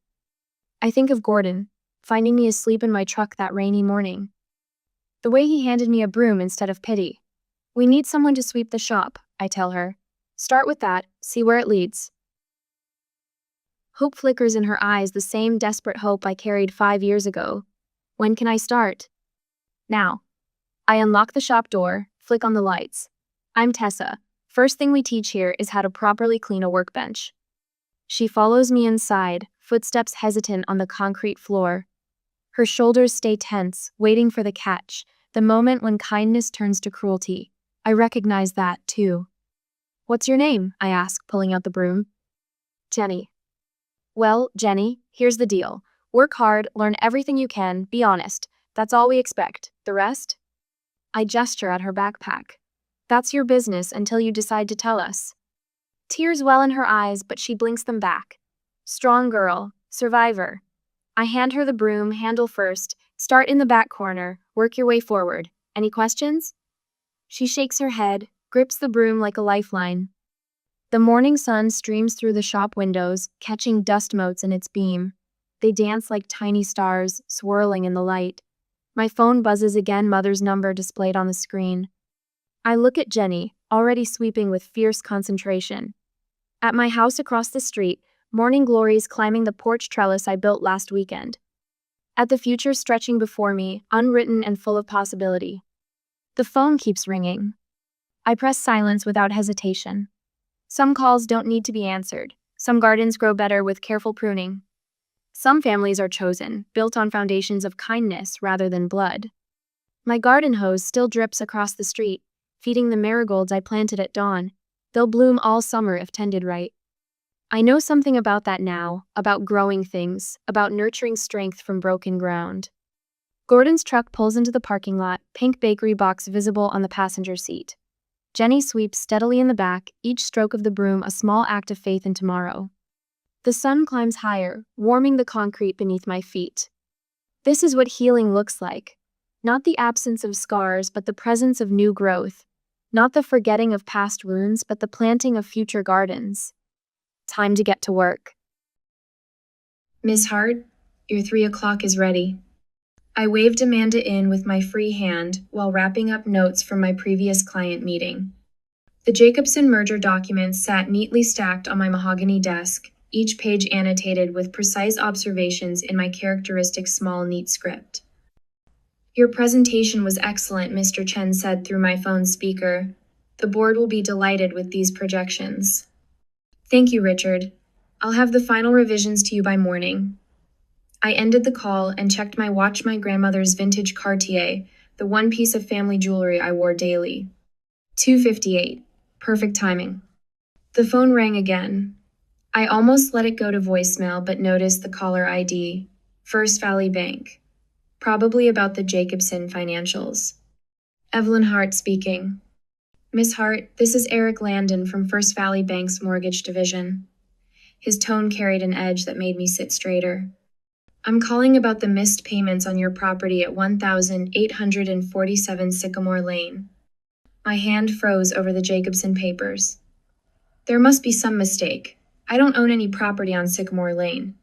I think of Gordon, finding me asleep in my truck that rainy morning. The way he handed me a broom instead of pity. We need someone to sweep the shop, I tell her. Start with that, see where it leads. Hope flickers in her eyes, the same desperate hope I carried 5 years ago. When can I start? Now. I unlock the shop door, flick on the lights. I'm Tessa. First thing we teach here is how to properly clean a workbench. She follows me inside, footsteps hesitant on the concrete floor. Her shoulders stay tense, waiting for the catch, the moment when kindness turns to cruelty. I recognize that, too. What's your name? I ask, pulling out the broom. Jenny. Well, Jenny, here's the deal. Work hard, learn everything you can, be honest. That's all we expect. The rest? I gesture at her backpack. That's your business until you decide to tell us. Tears well in her eyes, but she blinks them back. Strong girl, survivor. I hand her the broom, handle first. Start in the back corner, work your way forward. Any questions? She shakes her head, grips the broom like a lifeline. The morning sun streams through the shop windows, catching dust motes in its beam. They dance like tiny stars, swirling in the light. My phone buzzes again, mother's number displayed on the screen. I look at Jenny, already sweeping with fierce concentration. At my house across the street, morning glories climbing the porch trellis I built last weekend. At the future stretching before me, unwritten and full of possibility. The phone keeps ringing. I press silence without hesitation. Some calls don't need to be answered. Some gardens grow better with careful pruning. Some families are chosen, built on foundations of kindness rather than blood. My garden hose still drips across the street, feeding the marigolds I planted at dawn. They'll bloom all summer if tended right. I know something about that now, about growing things, about nurturing strength from broken ground. Gordon's truck pulls into the parking lot, pink bakery box visible on the passenger seat. Jenny sweeps steadily in the back, each stroke of the broom a small act of faith in tomorrow. The sun climbs higher, warming the concrete beneath my feet. This is what healing looks like. Not the absence of scars, but the presence of new growth. Not the forgetting of past wounds, but the planting of future gardens. Time to get to work. Miss Hart, your 3 o'clock is ready. I waved Amanda in with my free hand while wrapping up notes from my previous client meeting. The Jacobson merger documents sat neatly stacked on my mahogany desk, each page annotated with precise observations in my characteristic small, neat script. Your presentation was excellent, Mr. Chen said through my phone speaker. The board will be delighted with these projections. Thank you, Richard. I'll have the final revisions to you by morning. I ended the call and checked my watch, my grandmother's vintage Cartier, the one piece of family jewelry I wore daily. 2:58. Perfect timing. The phone rang again. I almost let it go to voicemail but noticed the caller ID. First Valley Bank. Probably about the Jacobson financials. Evelyn Hart speaking. Miss Hart, this is Eric Landon from First Valley Bank's mortgage division. His tone carried an edge that made me sit straighter. I'm calling about the missed payments on your property at 1847 Sycamore Lane. My hand froze over the Jacobson papers. There must be some mistake. I don't own any property on Sycamore Lane.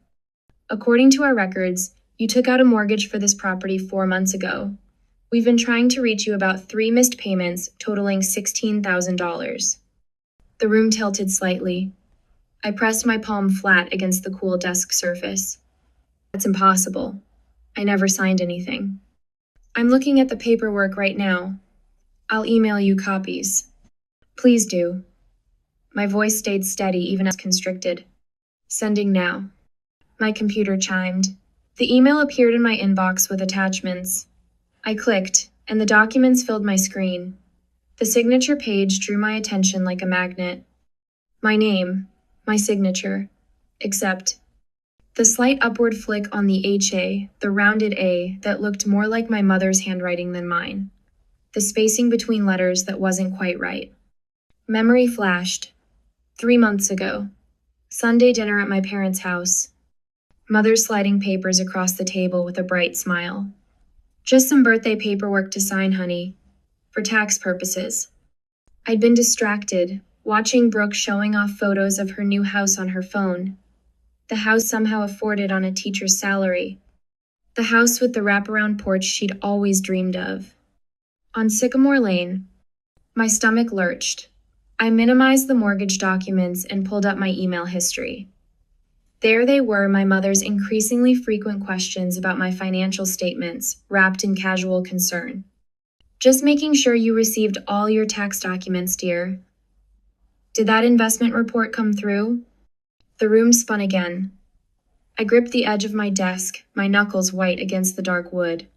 According to our records, you took out a mortgage for this property 4 months ago. We've been trying to reach you about 3 missed payments totaling $16,000. The room tilted slightly. I pressed my palm flat against the cool desk surface. That's impossible. I never signed anything. I'm looking at the paperwork right now. I'll email you copies. Please do. My voice stayed steady even as constricted. Sending now. My computer chimed. The email appeared in my inbox with attachments. I clicked, and the documents filled my screen. The signature page drew my attention like a magnet. My name, my signature, except the slight upward flick on the HA, the rounded A that looked more like my mother's handwriting than mine. The spacing between letters that wasn't quite right. Memory flashed. 3 months ago. Sunday dinner at my parents' house. Mother sliding papers across the table with a bright smile. Just some birthday paperwork to sign, honey. For tax purposes. I'd been distracted, watching Brooke showing off photos of her new house on her phone. The house somehow afforded on a teacher's salary. The house with the wraparound porch she'd always dreamed of. On Sycamore Lane. My stomach lurched. I minimized the mortgage documents and pulled up my email history. There they were, my mother's increasingly frequent questions about my financial statements, wrapped in casual concern. Just making sure you received all your tax documents, dear. Did that investment report come through? The room spun again. I gripped the edge of my desk, my knuckles white against the dark wood.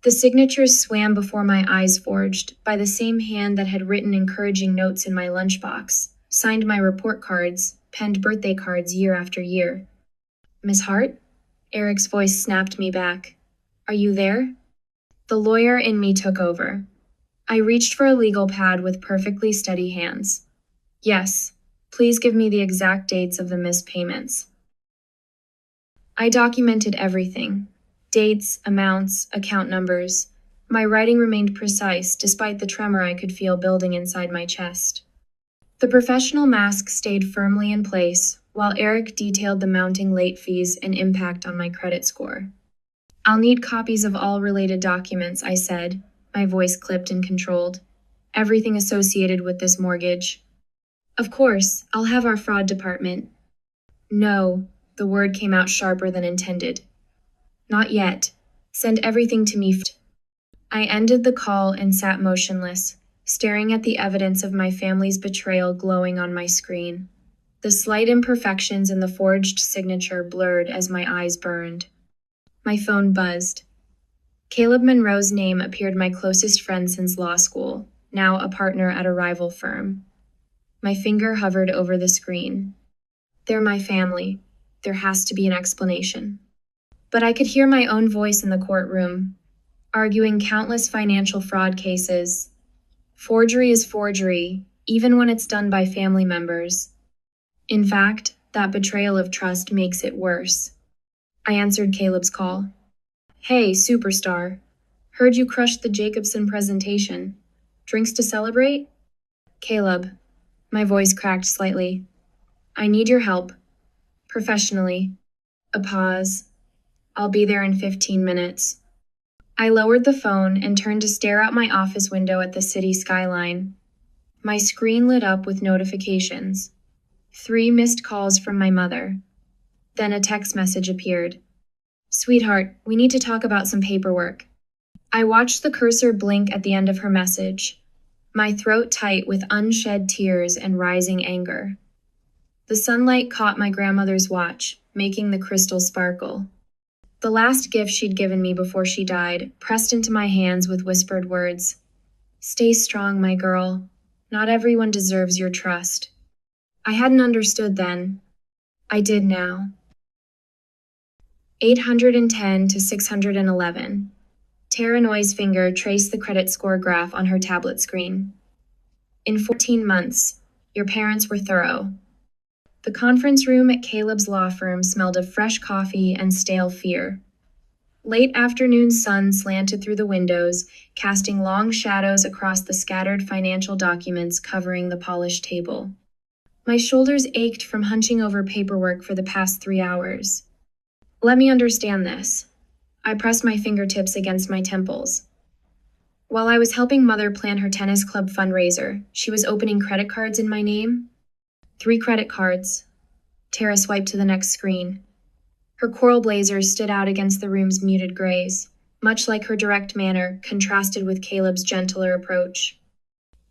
The signatures swam before my eyes, forged by the same hand that had written encouraging notes in my lunchbox, signed my report cards, penned birthday cards year after year. Miss Hart? Eric's voice snapped me back. Are you there? The lawyer in me took over. I reached for a legal pad with perfectly steady hands. Yes, please give me the exact dates of the missed payments. I documented everything. Dates, amounts, account numbers. My writing remained precise despite the tremor I could feel building inside my chest. The professional mask stayed firmly in place, while Eric detailed the mounting late fees and impact on my credit score. I'll need copies of all related documents, I said, my voice clipped and controlled. Everything associated with this mortgage. Of course, I'll have our fraud department. No, the word came out sharper than intended. Not yet. Send everything to me. I ended the call and sat motionless, staring at the evidence of my family's betrayal glowing on my screen. The slight imperfections in the forged signature blurred as my eyes burned. My phone buzzed. Caleb Monroe's name appeared, my closest friend since law school, now a partner at a rival firm. My finger hovered over the screen. They're my family. There has to be an explanation. But I could hear my own voice in the courtroom, arguing countless financial fraud cases. Forgery is forgery, even when it's done by family members. In fact, that betrayal of trust makes it worse. I answered Caleb's call. Hey, superstar. Heard you crushed the Jacobson presentation. Drinks to celebrate? Caleb. My voice cracked slightly. I need your help. Professionally. A pause. I'll be there in 15 minutes. I lowered the phone and turned to stare out my office window at the city skyline. My screen lit up with notifications. 3 missed calls from my mother. Then a text message appeared. Sweetheart, we need to talk about some paperwork. I watched the cursor blink at the end of her message, my throat tight with unshed tears and rising anger. The sunlight caught my grandmother's watch, making the crystal sparkle. The last gift she'd given me before she died, pressed into my hands with whispered words. Stay strong, my girl. Not everyone deserves your trust. I hadn't understood then. I did now. 810 to 611. Tara Noy's finger traced the credit score graph on her tablet screen. In 14 months, your parents were thorough. The conference room at Caleb's law firm smelled of fresh coffee and stale fear. Late afternoon sun slanted through the windows, casting long shadows across the scattered financial documents covering the polished table. My shoulders ached from hunching over paperwork for the past 3 hours. Let me understand this. I pressed my fingertips against my temples. While I was helping Mother plan her tennis club fundraiser, she was opening credit cards in my name. 3 credit cards. Tara swiped to the next screen. Her coral blazers stood out against the room's muted grays, much like her direct manner contrasted with Caleb's gentler approach.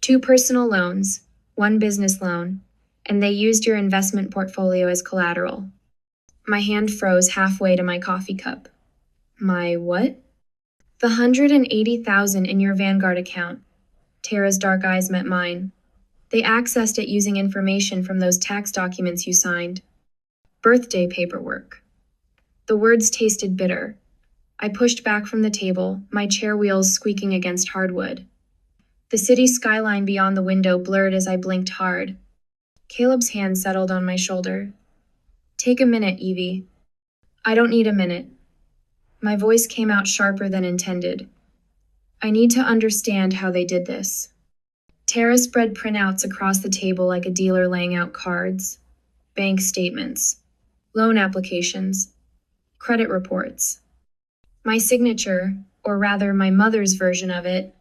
2 personal loans, 1 business loan, and they used your investment portfolio as collateral. My hand froze halfway to my coffee cup. My what? The $180,000 in your Vanguard account. Tara's dark eyes met mine. They accessed it using information from those tax documents you signed. Birthday paperwork. The words tasted bitter. I pushed back from the table, my chair wheels squeaking against hardwood. The city skyline beyond the window blurred as I blinked hard. Caleb's hand settled on my shoulder. Take a minute, Evie. I don't need a minute. My voice came out sharper than intended. I need to understand how they did this. Tara spread printouts across the table like a dealer laying out cards. Bank statements, loan applications, credit reports. My signature, or rather my mother's version of it,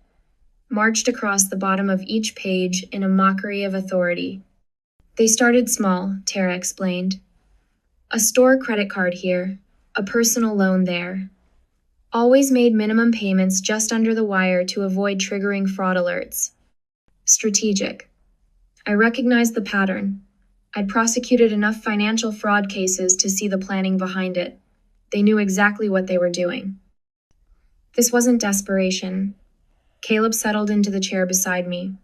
marched across the bottom of each page in a mockery of authority. They started small, Tara explained. A store credit card here, a personal loan there. Always made minimum payments just under the wire to avoid triggering fraud alerts. Strategic. I recognized the pattern. I'd prosecuted enough financial fraud cases to see the planning behind it. They knew exactly what they were doing. This wasn't desperation. Caleb settled into the chair beside me.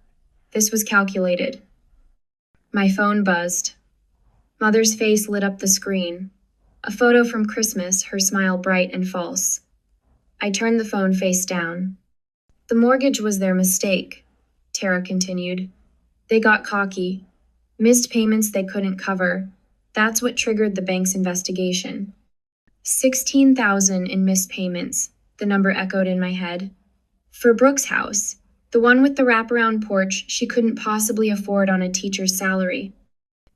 This was calculated. My phone buzzed. Mother's face lit up the screen. A photo from Christmas, her smile bright and false. I turned the phone face down. The mortgage was their mistake, Tara continued. They got cocky. Missed payments they couldn't cover. That's what triggered the bank's investigation. 16,000 in missed payments, the number echoed in my head. For Brooke's house, the one with the wraparound porch she couldn't possibly afford on a teacher's salary.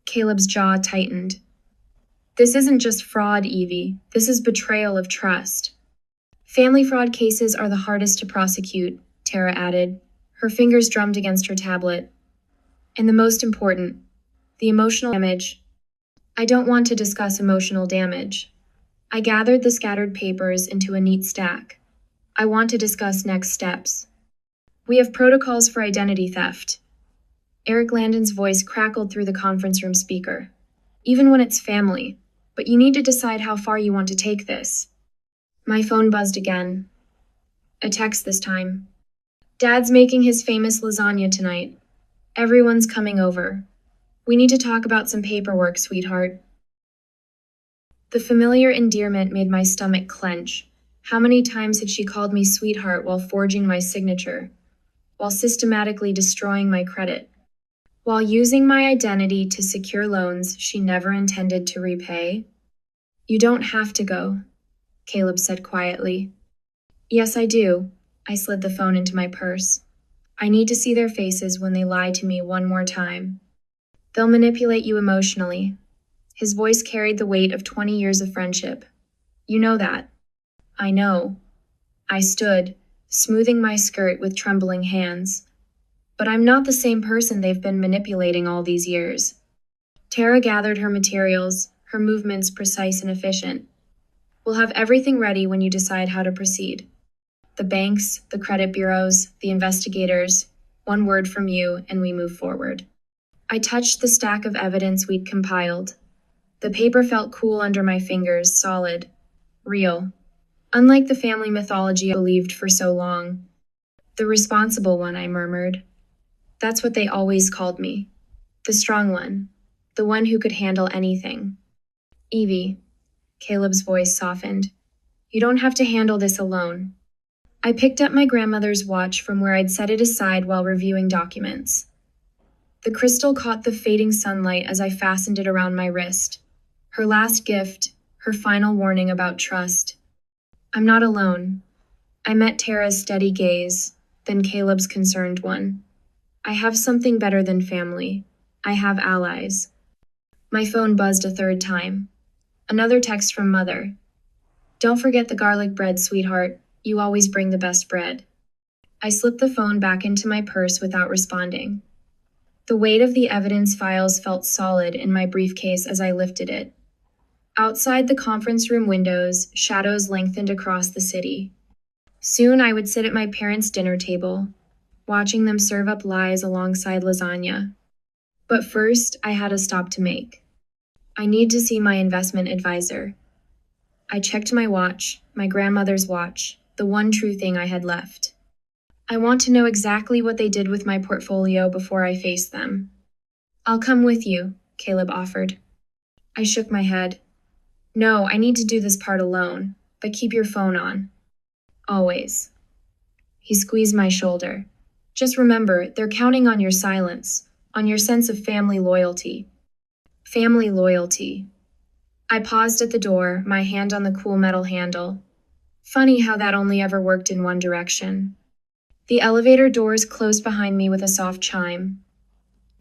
Caleb's jaw tightened. This isn't just fraud, Evie. This is betrayal of trust. Family fraud cases are the hardest to prosecute, Tara added. Her fingers drummed against her tablet. And the most important, the emotional damage. I don't want to discuss emotional damage. I gathered the scattered papers into a neat stack. I want to discuss next steps. We have protocols for identity theft. Eric Landon's voice crackled through the conference room speaker. Even when it's family, but you need to decide how far you want to take this. My phone buzzed again. A text this time. Dad's making his famous lasagna tonight. Everyone's coming over. We need to talk about some paperwork, sweetheart. The familiar endearment made my stomach clench. How many times had she called me sweetheart while forging my signature, while systematically destroying my credit, while using my identity to secure loans she never intended to repay? You don't have to go, Caleb said quietly. Yes, I do. I slid the phone into my purse. I need to see their faces when they lie to me one more time. They'll manipulate you emotionally. His voice carried the weight of 20 years of friendship. You know that. I know. I stood, smoothing my skirt with trembling hands. But I'm not the same person they've been manipulating all these years. Tara gathered her materials, her movements precise and efficient. We'll have everything ready when you decide how to proceed. The banks, the credit bureaus, the investigators, one word from you and we move forward. I touched the stack of evidence we'd compiled. The paper felt cool under my fingers, solid, real. Unlike the family mythology I believed for so long. The responsible one, I murmured. That's what they always called me. The strong one. The one who could handle anything. Evie. Caleb's voice softened. You don't have to handle this alone. I picked up my grandmother's watch from where I'd set it aside while reviewing documents. The crystal caught the fading sunlight as I fastened it around my wrist. Her last gift, her final warning about trust. I'm not alone. I met Tara's steady gaze, then Caleb's concerned one. I have something better than family. I have allies. My phone buzzed a third time. Another text from Mother. Don't forget the garlic bread, sweetheart. You always bring the best bread. I slipped the phone back into my purse without responding. The weight of the evidence files felt solid in my briefcase as I lifted it. Outside the conference room windows, shadows lengthened across the city. Soon I would sit at my parents' dinner table, watching them serve up lies alongside lasagna. But first, I had a stop to make. I need to see my investment advisor. I checked my watch, my grandmother's watch, the one true thing I had left. I want to know exactly what they did with my portfolio before I face them. I'll come with you, Caleb offered. I shook my head. No, I need to do this part alone, but keep your phone on. Always. He squeezed my shoulder. Just remember, they're counting on your silence, on your sense of family loyalty. Family loyalty. I paused at the door, my hand on the cool metal handle. Funny how that only ever worked in one direction. The elevator doors closed behind me with a soft chime.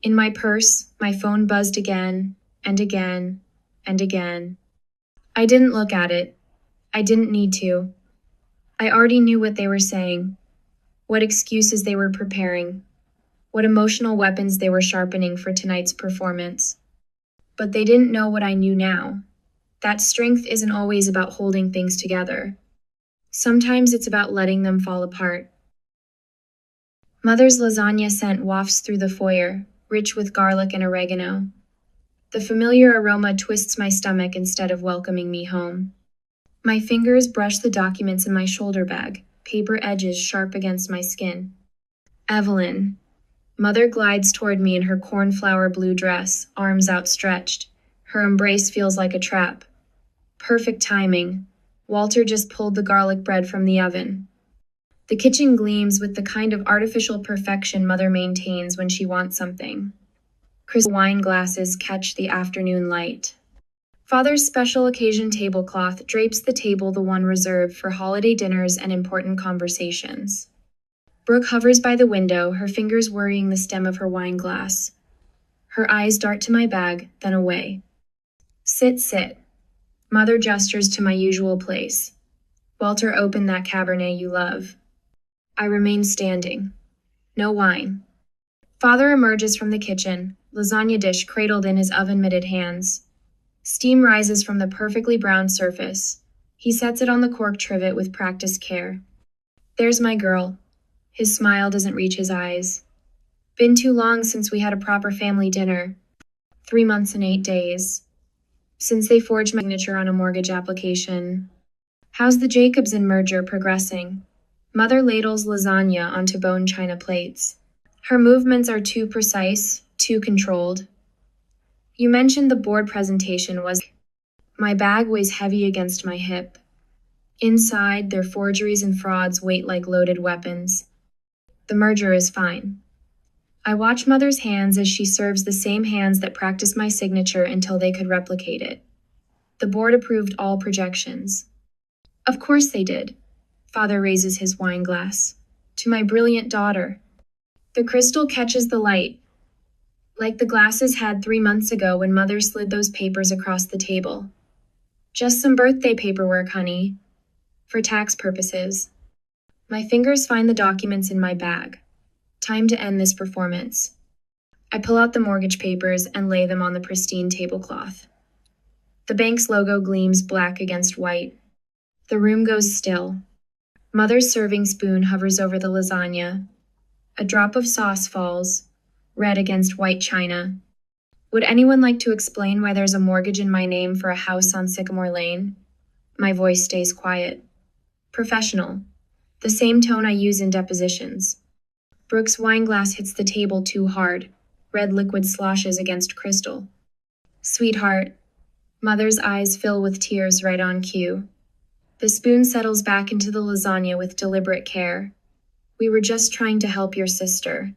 In my purse, my phone buzzed again, and again, and again. I didn't look at it. I didn't need to. I already knew what they were saying, what excuses they were preparing, what emotional weapons they were sharpening for tonight's performance. But they didn't know what I knew now. That strength isn't always about holding things together. Sometimes it's about letting them fall apart. Mother's lasagna scent wafts through the foyer, rich with garlic and oregano. The familiar aroma twists my stomach instead of welcoming me home. My fingers brush the documents in my shoulder bag, paper edges sharp against my skin. Evelyn. Mother glides toward me in her cornflower blue dress, arms outstretched. Her embrace feels like a trap. Perfect timing. Walter just pulled the garlic bread from the oven. The kitchen gleams with the kind of artificial perfection Mother maintains when she wants something. Crystal wine glasses catch the afternoon light. Father's special occasion tablecloth drapes the table, the one reserved for holiday dinners and important conversations. Brooke hovers by the window, her fingers worrying the stem of her wine glass. Her eyes dart to my bag, then away. Sit, sit. Mother gestures to my usual place. Walter, open that Cabernet you love. I remain standing. No wine. Father emerges from the kitchen, lasagna dish cradled in his oven-mitted hands. Steam rises from the perfectly browned surface. He sets it on the cork trivet with practiced care. There's my girl. His smile doesn't reach his eyes. Been too long since we had a proper family dinner. 3 months and 8 days. Since they forged my signature on a mortgage application. How's the Jacobson merger progressing? Mother ladles lasagna onto bone china plates. Her movements are too precise, too controlled. You mentioned the board presentation was... My bag weighs heavy against my hip. Inside, their forgeries and frauds wait like loaded weapons. The merger is fine. I watch Mother's hands as she serves the same hands that practiced my signature until they could replicate it. The board approved all projections. Of course they did. Father raises his wine glass. To my brilliant daughter. The crystal catches the light, like the glasses had 3 months ago when Mother slid those papers across the table. Just some birthday paperwork, honey. For tax purposes. My fingers find the documents in my bag. Time to end this performance. I pull out the mortgage papers and lay them on the pristine tablecloth. The bank's logo gleams black against white. The room goes still. Mother's serving spoon hovers over the lasagna. A drop of sauce falls, red against white china. Would anyone like to explain why there's a mortgage in my name for a house on Sycamore Lane? My voice stays quiet. Professional. The same tone I use in depositions. Brooke's wine glass hits the table too hard. Red liquid sloshes against crystal. Sweetheart. Mother's eyes fill with tears right on cue. The spoon settles back into the lasagna with deliberate care. We were just trying to help your sister.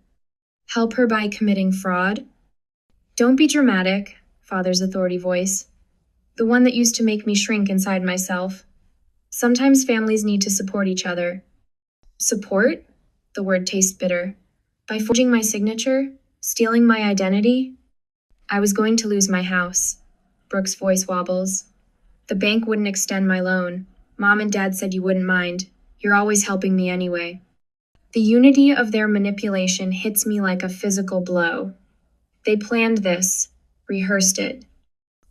Help her by committing fraud? Don't be dramatic, Father's authority voice. The one that used to make me shrink inside myself. Sometimes families need to support each other. Support? The word tastes bitter. By forging my signature? Stealing my identity? I was going to lose my house. Brooke's voice wobbles. The bank wouldn't extend my loan. Mom and Dad said you wouldn't mind. You're always helping me anyway. The unity of their manipulation hits me like a physical blow. They planned this, rehearsed it.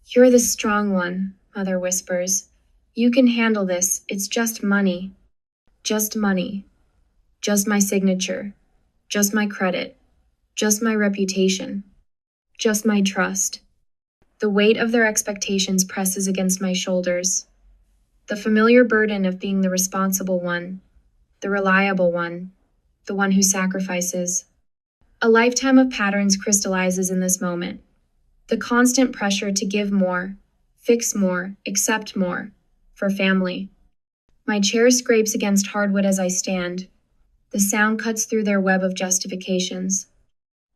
You're the strong one, Mother whispers. You can handle this. It's just money. Just money. Just my signature. Just my credit. Just my reputation. Just my trust. The weight of their expectations presses against my shoulders. The familiar burden of being the responsible one, the reliable one, the one who sacrifices. A lifetime of patterns crystallizes in this moment. The constant pressure to give more, fix more, accept more, for family. My chair scrapes against hardwood as I stand. The The sound cuts through their web of justifications.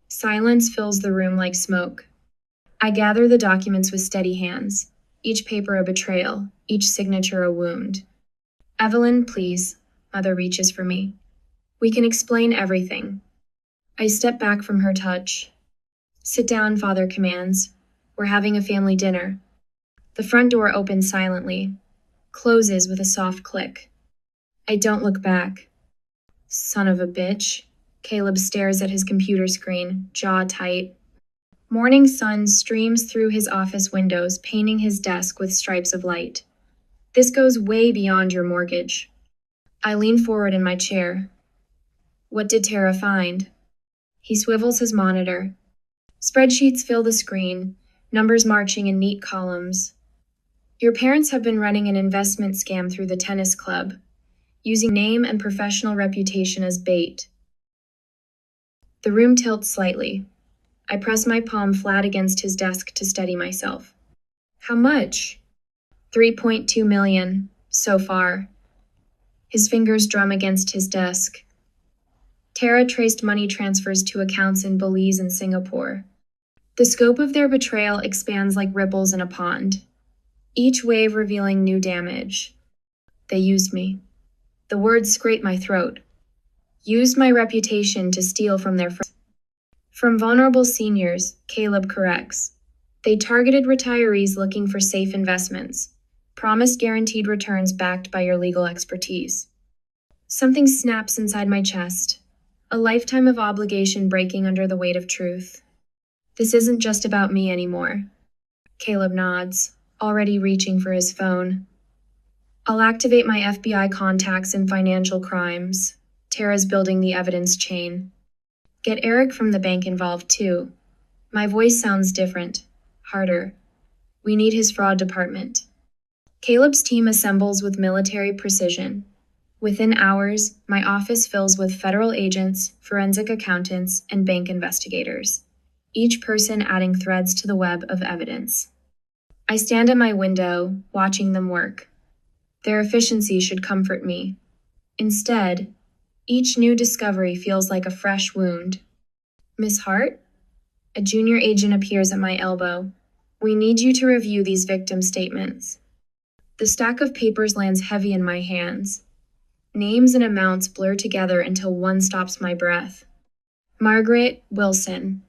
Silence fills the room like smoke. I gather the documents with steady hands, each paper a betrayal, each signature a wound. Evelyn, please. Mother reaches for me. We can explain everything. I step back from her touch. Sit down, Father commands. We're having a family dinner. The front door opens silently, closes with a soft click. I don't look back. Son of a bitch. Caleb stares at his computer screen, jaw tight. Morning sun streams through his office windows, painting his desk with stripes of light. This goes way beyond your mortgage. I lean forward in my chair. What did Tara find? He swivels his monitor. Spreadsheets fill the screen, numbers marching in neat columns. Your parents have been running an investment scam through the tennis club, using name and professional reputation as bait. The room tilts slightly. I press my palm flat against his desk to steady myself. How much? 3.2 million, so far. His fingers drum against his desk. Tara traced money transfers to accounts in Belize and Singapore. The scope of their betrayal expands like ripples in a pond, each wave revealing new damage. They used me. The words scrape my throat. Used my reputation to steal from their friends. From vulnerable seniors, Caleb corrects. They targeted retirees looking for safe investments, promised guaranteed returns backed by your legal expertise. Something snaps inside my chest, a lifetime of obligation breaking under the weight of truth. This isn't just about me anymore. Caleb nods, already reaching for his phone. I'll activate my FBI contacts in financial crimes. Tara's building the evidence chain. Get Eric from the bank involved too. My voice sounds different, harder. We need his fraud department. Caleb's team assembles with military precision. Within hours, my office fills with federal agents, forensic accountants, and bank investigators, each person adding threads to the web of evidence. I stand at my window, watching them work. Their efficiency should comfort me. Instead, each new discovery feels like a fresh wound. Miss Hart? A junior agent appears at my elbow. We need you to review these victim statements. The stack of papers lands heavy in my hands. Names and amounts blur together until one stops my breath. Margaret Wilson,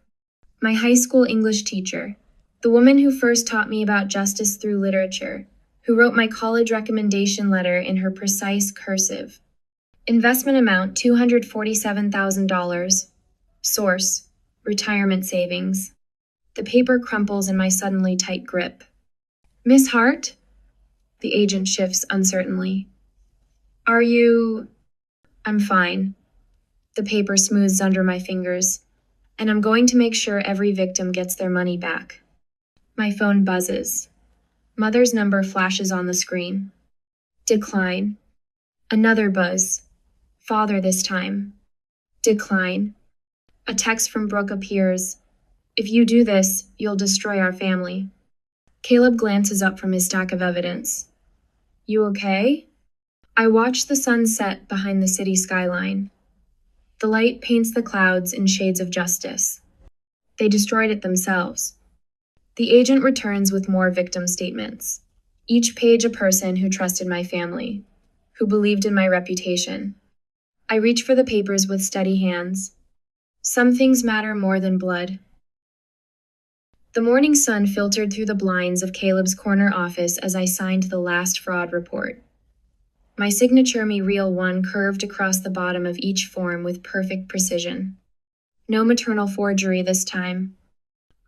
my high school English teacher, the woman who first taught me about justice through literature, who wrote my college recommendation letter in her precise cursive. Investment amount $247,000. Source, retirement savings. The paper crumples in my suddenly tight grip. Miss Hart? The agent shifts uncertainly. Are you... I'm fine. The paper smooths under my fingers, and I'm going to make sure every victim gets their money back. My phone buzzes. Mother's number flashes on the screen. Decline. Another buzz. Father this time. Decline. A text from Brooke appears. If you do this, you'll destroy our family. Caleb glances up from his stack of evidence. You okay? I watch the sun set behind the city skyline. The light paints the clouds in shades of justice. They destroyed it themselves. The agent returns with more victim statements. Each page a person who trusted my family, who believed in my reputation. I reach for the papers with steady hands. Some things matter more than blood. The morning sun filtered through the blinds of Caleb's corner office as I signed the last fraud report. My signature me real one curved across the bottom of each form with perfect precision. No maternal forgery this time.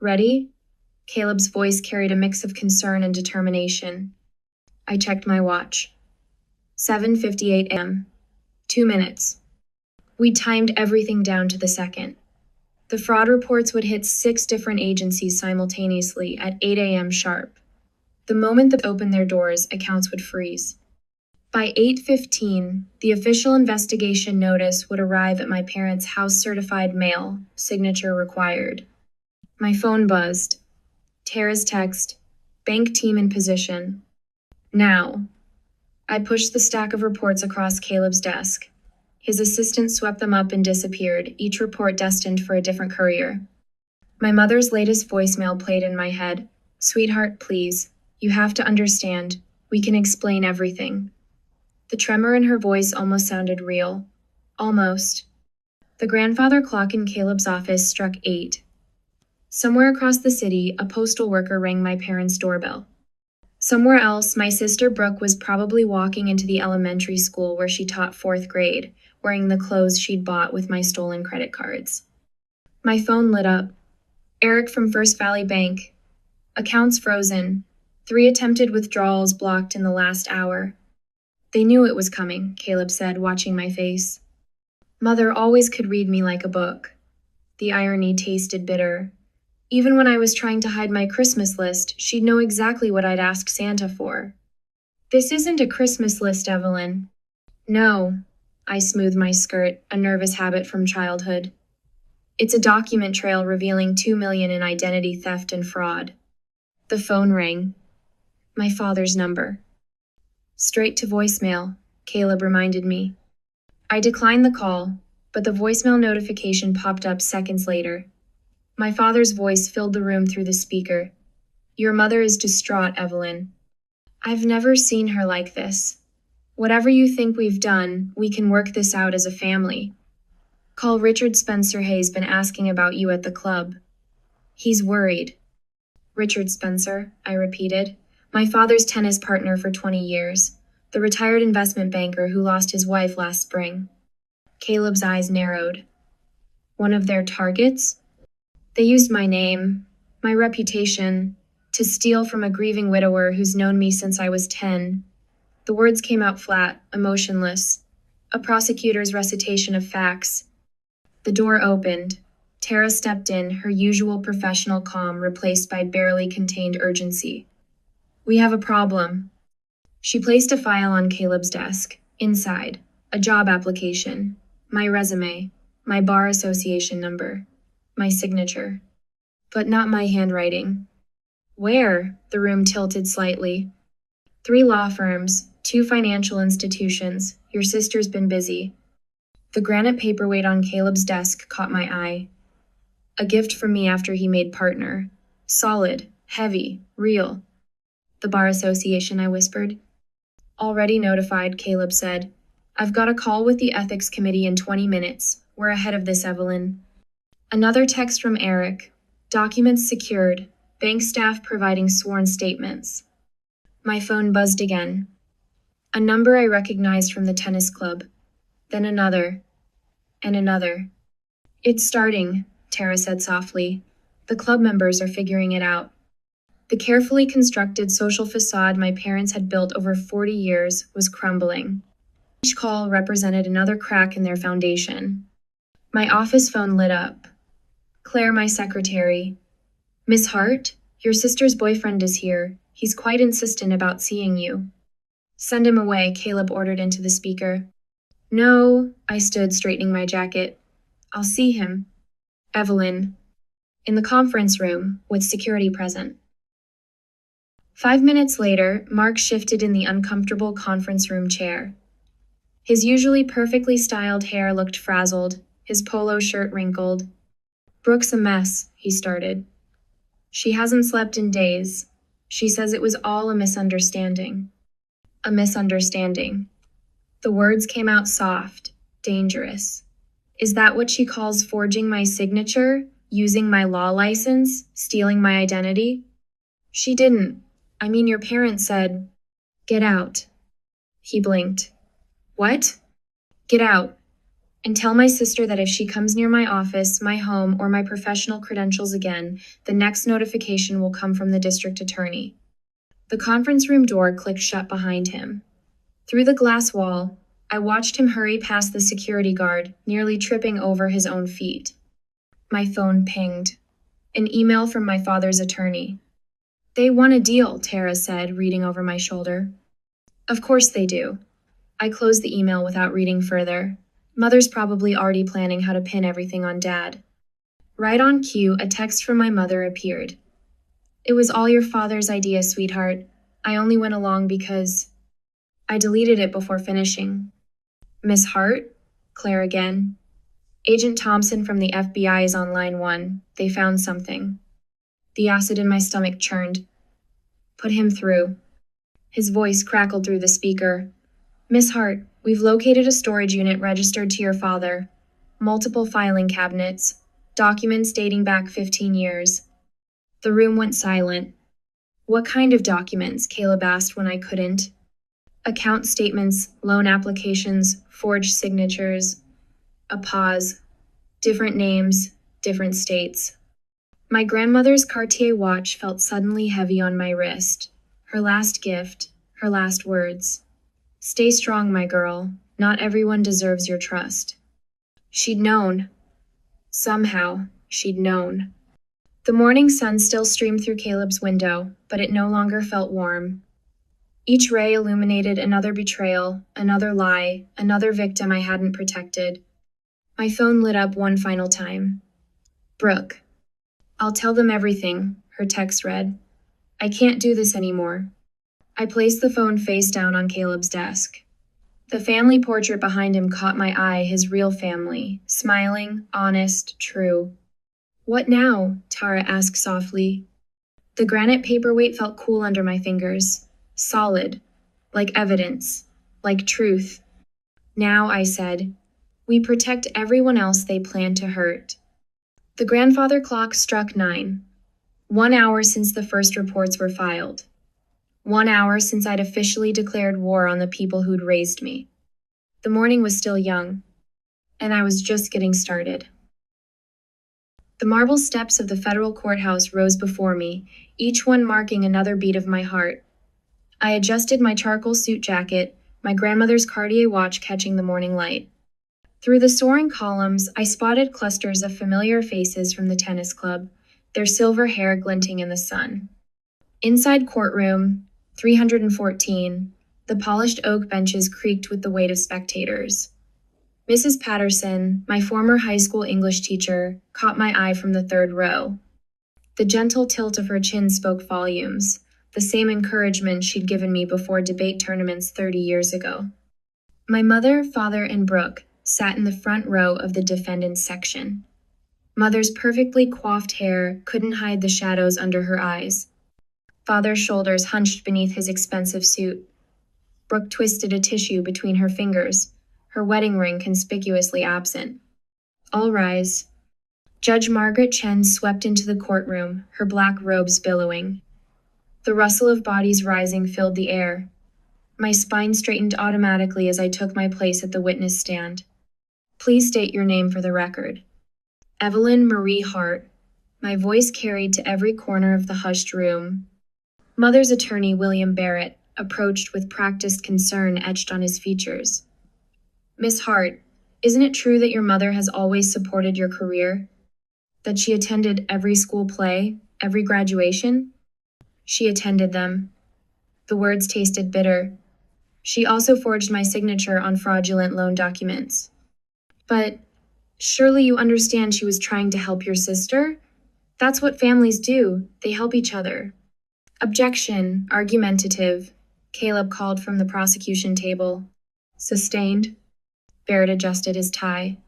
Ready? Caleb's voice carried a mix of concern and determination. I checked my watch. 7:58 a.m. 2 minutes. We timed everything down to the second. The fraud reports would hit 6 different agencies simultaneously at 8 a.m. sharp. The moment they opened their doors, accounts would freeze. By 8:15, the official investigation notice would arrive at my parents' house-certified mail, signature required. My phone buzzed. Tara's text, bank team in position. Now. I pushed the stack of reports across Caleb's desk. His assistant swept them up and disappeared, each report destined for a different courier. My mother's latest voicemail played in my head. "Sweetheart, please. You have to understand. We can explain everything." The tremor in her voice almost sounded real. Almost. The grandfather clock in Caleb's office struck 8. Somewhere across the city, a postal worker rang my parents' doorbell. Somewhere else, my sister Brooke was probably walking into the elementary school where she taught 4th grade, wearing the clothes she'd bought with my stolen credit cards. My phone lit up. Eric from First Valley Bank. Accounts frozen. 3 attempted withdrawals blocked in the last hour. "They knew it was coming," Caleb said, watching my face. Mother always could read me like a book. The irony tasted bitter. Even when I was trying to hide my Christmas list, she'd know exactly what I'd ask Santa for. "This isn't a Christmas list, Evelyn." "No." I smoothed my skirt, a nervous habit from childhood. "It's a document trail revealing $2 million in identity theft and fraud." The phone rang. My father's number. "Straight to voicemail," Caleb reminded me. I declined the call, but the voicemail notification popped up seconds later. My father's voice filled the room through the speaker. "Your mother is distraught, Evelyn. I've never seen her like this. Whatever you think we've done, we can work this out as a family. Call Richard Spencer Hay's been asking about you at the club. He's worried." "Richard Spencer," I repeated. "My father's tennis partner for 20 years. The retired investment banker who lost his wife last spring." Caleb's eyes narrowed. "One of their targets?" "They used my name, my reputation, to steal from a grieving widower who's known me since I was 10. The words came out flat, emotionless. A prosecutor's recitation of facts. The door opened. Tara stepped in, her usual professional calm replaced by barely contained urgency. "We have a problem." She placed a file on Caleb's desk. Inside, a job application, my resume, my bar association number, my signature. But not my handwriting. "Where?" The room tilted slightly. "3 law firms, 2 financial institutions. Your sister's been busy." The granite paperweight on Caleb's desk caught my eye. A gift from me after he made partner. Solid, heavy, real. "The bar association," I whispered. "Already notified," Caleb said. "I've got a call with the ethics committee in 20 minutes. We're ahead of this, Evelyn." Another text from Eric. "Documents secured. Bank staff providing sworn statements." My phone buzzed again. A number I recognized from the tennis club. Then another. And another. "It's starting," Tara said softly. "The club members are figuring it out." The carefully constructed social facade my parents had built over 40 years was crumbling. Each call represented another crack in their foundation. My office phone lit up. Claire, my secretary. "Miss Hart, your sister's boyfriend is here. He's quite insistent about seeing you." "Send him away," Caleb ordered into the speaker. "No," I stood, straightening my jacket. "I'll see him." "Evelyn." "In the conference room, with security present." 5 minutes later, Mark shifted in the uncomfortable conference room chair. His usually perfectly styled hair looked frazzled, his polo shirt wrinkled. "Brooke's a mess," he started. "She hasn't slept in days. She says it was all a misunderstanding." A misunderstanding. The words came out soft, dangerous. "Is that what she calls forging my signature, using my law license, stealing my identity?" "She didn't. I mean, your parents said, 'Get out.'" He blinked. "What?" "Get out. And tell my sister that if she comes near my office, my home, or my professional credentials again, the next notification will come from the district attorney." The conference room door clicked shut behind him. Through the glass wall, I watched him hurry past the security guard, nearly tripping over his own feet. My phone pinged. An email from my father's attorney. "They won a deal," Tara said, reading over my shoulder. "Of course they do." I closed the email without reading further. Mother's probably already planning how to pin everything on Dad. Right on cue, a text from my mother appeared. "It was all your father's idea, sweetheart. I only went along because..." I deleted it before finishing. "Miss Hart?" Claire again. Agent Thompson from the FBI is on line 1. They found something. The acid in my stomach churned. Put him through. His voice crackled through the speaker. Miss Hart, we've located a storage unit registered to your father. Multiple filing cabinets. Documents dating back 15 years. The room went silent. What kind of documents? Caleb asked when I couldn't. Account statements, loan applications, forged signatures. A pause. Different names, different states. My grandmother's Cartier watch felt suddenly heavy on my wrist. Her last gift, her last words. Stay strong, my girl. Not everyone deserves your trust. She'd known. Somehow, she'd known. The morning sun still streamed through Caleb's window, but it no longer felt warm. Each ray illuminated another betrayal, another lie, another victim I hadn't protected. My phone lit up one final time. Brooke. I'll tell them everything, her text read. I can't do this anymore. I placed the phone face down on Caleb's desk. The family portrait behind him caught my eye, his real family, smiling, honest, true. What now? Tara asked softly. The granite paperweight felt cool under my fingers, solid, like evidence, like truth. Now, I said, we protect everyone else they plan to hurt. The grandfather clock struck 9. 1 hour since the first reports were filed. 1 hour since I'd officially declared war on the people who'd raised me. The morning was still young, and I was just getting started. The marble steps of the federal courthouse rose before me, each one marking another beat of my heart. I adjusted my charcoal suit jacket, my grandmother's Cartier watch catching the morning light. Through the soaring columns, I spotted clusters of familiar faces from the tennis club, their silver hair glinting in the sun. Inside courtroom 314, the polished oak benches creaked with the weight of spectators. Mrs. Patterson, my former high school English teacher, caught my eye from the third row. The gentle tilt of her chin spoke volumes, the same encouragement she'd given me before debate tournaments 30 years ago. My mother, father, and Brooke sat in the front row of the defendant's section. Mother's perfectly coiffed hair couldn't hide the shadows under her eyes. Father's shoulders hunched beneath his expensive suit. Brooke twisted a tissue between her fingers, her wedding ring conspicuously absent. All rise. Judge Margaret Chen swept into the courtroom, her black robes billowing. The rustle of bodies rising filled the air. My spine straightened automatically as I took my place at the witness stand. Please state your name for the record. Evelyn Marie Hart. My voice carried to every corner of the hushed room. Mother's attorney, William Barrett, approached with practiced concern etched on his features. Miss Hart, isn't it true that your mother has always supported your career? That she attended every school play, every graduation? She attended them. The words tasted bitter. She also forged my signature on fraudulent loan documents. But surely you understand she was trying to help your sister? That's what families do. They help each other. Objection, argumentative, Caleb called from the prosecution table. Sustained. Barrett adjusted his tie.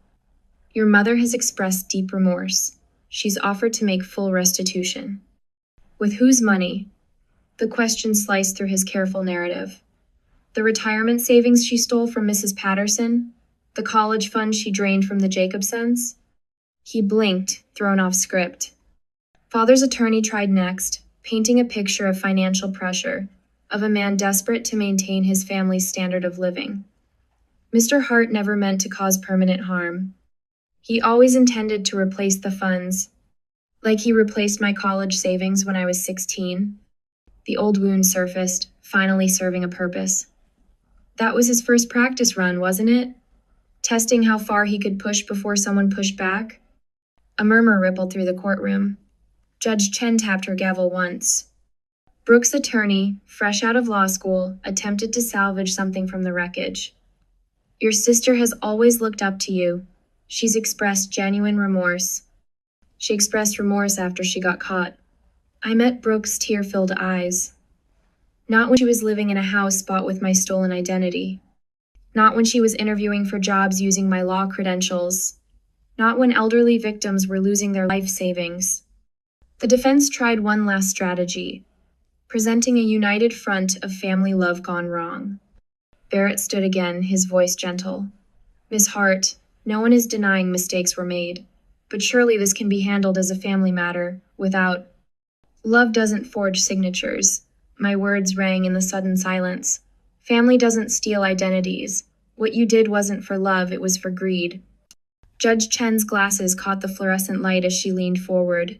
Your mother has expressed deep remorse. She's offered to make full restitution. With whose money? The question sliced through his careful narrative. The retirement savings she stole from Mrs. Patterson? The college fund she drained from the Jacobsons? He blinked, thrown off script. Father's attorney tried next, painting a picture of financial pressure, of a man desperate to maintain his family's standard of living. Mr. Hart never meant to cause permanent harm. He always intended to replace the funds, like he replaced my college savings when I was 16. The old wound surfaced, finally serving a purpose. That was his first practice run, wasn't it? Testing how far he could push before someone pushed back? A murmur rippled through the courtroom. Judge Chen tapped her gavel once. Brooke's attorney, fresh out of law school, attempted to salvage something from the wreckage. Your sister has always looked up to you. She's expressed genuine remorse. She expressed remorse after she got caught. I met Brooke's tear-filled eyes. Not when she was living in a house bought with my stolen identity. Not when she was interviewing for jobs using my law credentials. Not when elderly victims were losing their life savings. The defense tried one last strategy, presenting a united front of family love gone wrong. Barrett stood again, his voice gentle. Miss Hart, no one is denying mistakes were made, but surely this can be handled as a family matter, without... Love doesn't forge signatures. My words rang in the sudden silence. Family doesn't steal identities. What you did wasn't for love, it was for greed. Judge Chen's glasses caught the fluorescent light as she leaned forward.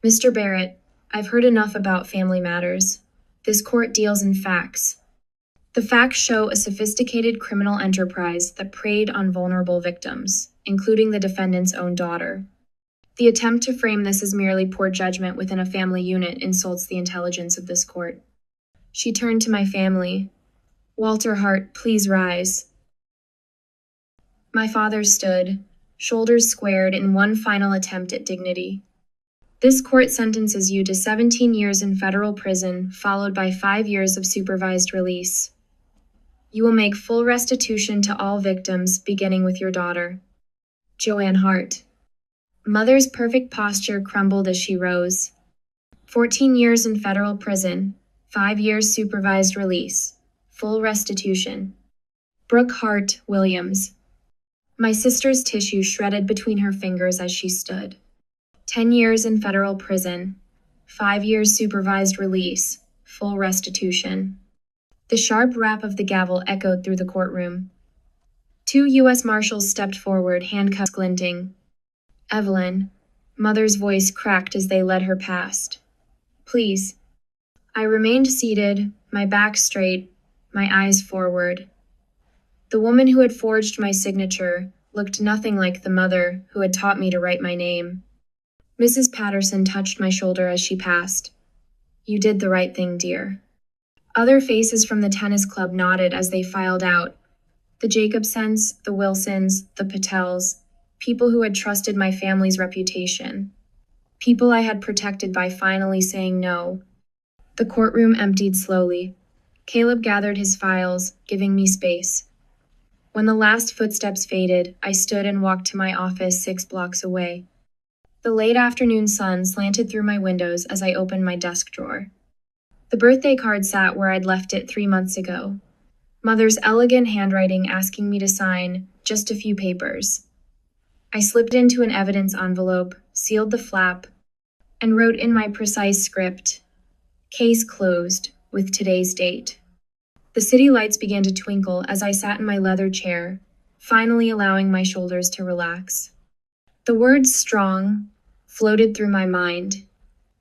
Mr. Barrett, I've heard enough about family matters. This court deals in facts. The facts show a sophisticated criminal enterprise that preyed on vulnerable victims, including the defendant's own daughter. The attempt to frame this as merely poor judgment within a family unit insults the intelligence of this court. She turned to my family. Walter Hart, please rise. My father stood, shoulders squared in one final attempt at dignity. This court sentences you to 17 years in federal prison, followed by 5 years of supervised release. You will make full restitution to all victims, beginning with your daughter, Joanne Hart. Mother's perfect posture crumbled as she rose. 14 years in federal prison, 5 years supervised release, full restitution. Brooke Hart Williams. My sister's tissue shredded between her fingers as she stood. 10 years in federal prison, 5 years supervised release, full restitution. The sharp rap of the gavel echoed through the courtroom. 2 U.S. Marshals stepped forward, handcuffs glinting. Evelyn, Mother's voice cracked as they led her past. Please. I remained seated, my back straight, my eyes forward. The woman who had forged my signature looked nothing like the mother who had taught me to write my name. Mrs. Patterson touched my shoulder as she passed. You did the right thing, dear. Other faces from the tennis club nodded as they filed out. The Jacobsons, the Wilsons, the Patels, people who had trusted my family's reputation. People I had protected by finally saying no. The courtroom emptied slowly. Caleb gathered his files, giving me space. When the last footsteps faded, I stood and walked to my office 6 blocks away. The late afternoon sun slanted through my windows as I opened my desk drawer. The birthday card sat where I'd left it 3 months ago. Mother's elegant handwriting asking me to sign just a few papers. I slipped into an evidence envelope, sealed the flap, and wrote in my precise script, Case closed, with today's date. The city lights began to twinkle as I sat in my leather chair, finally allowing my shoulders to relax. The word strong floated through my mind,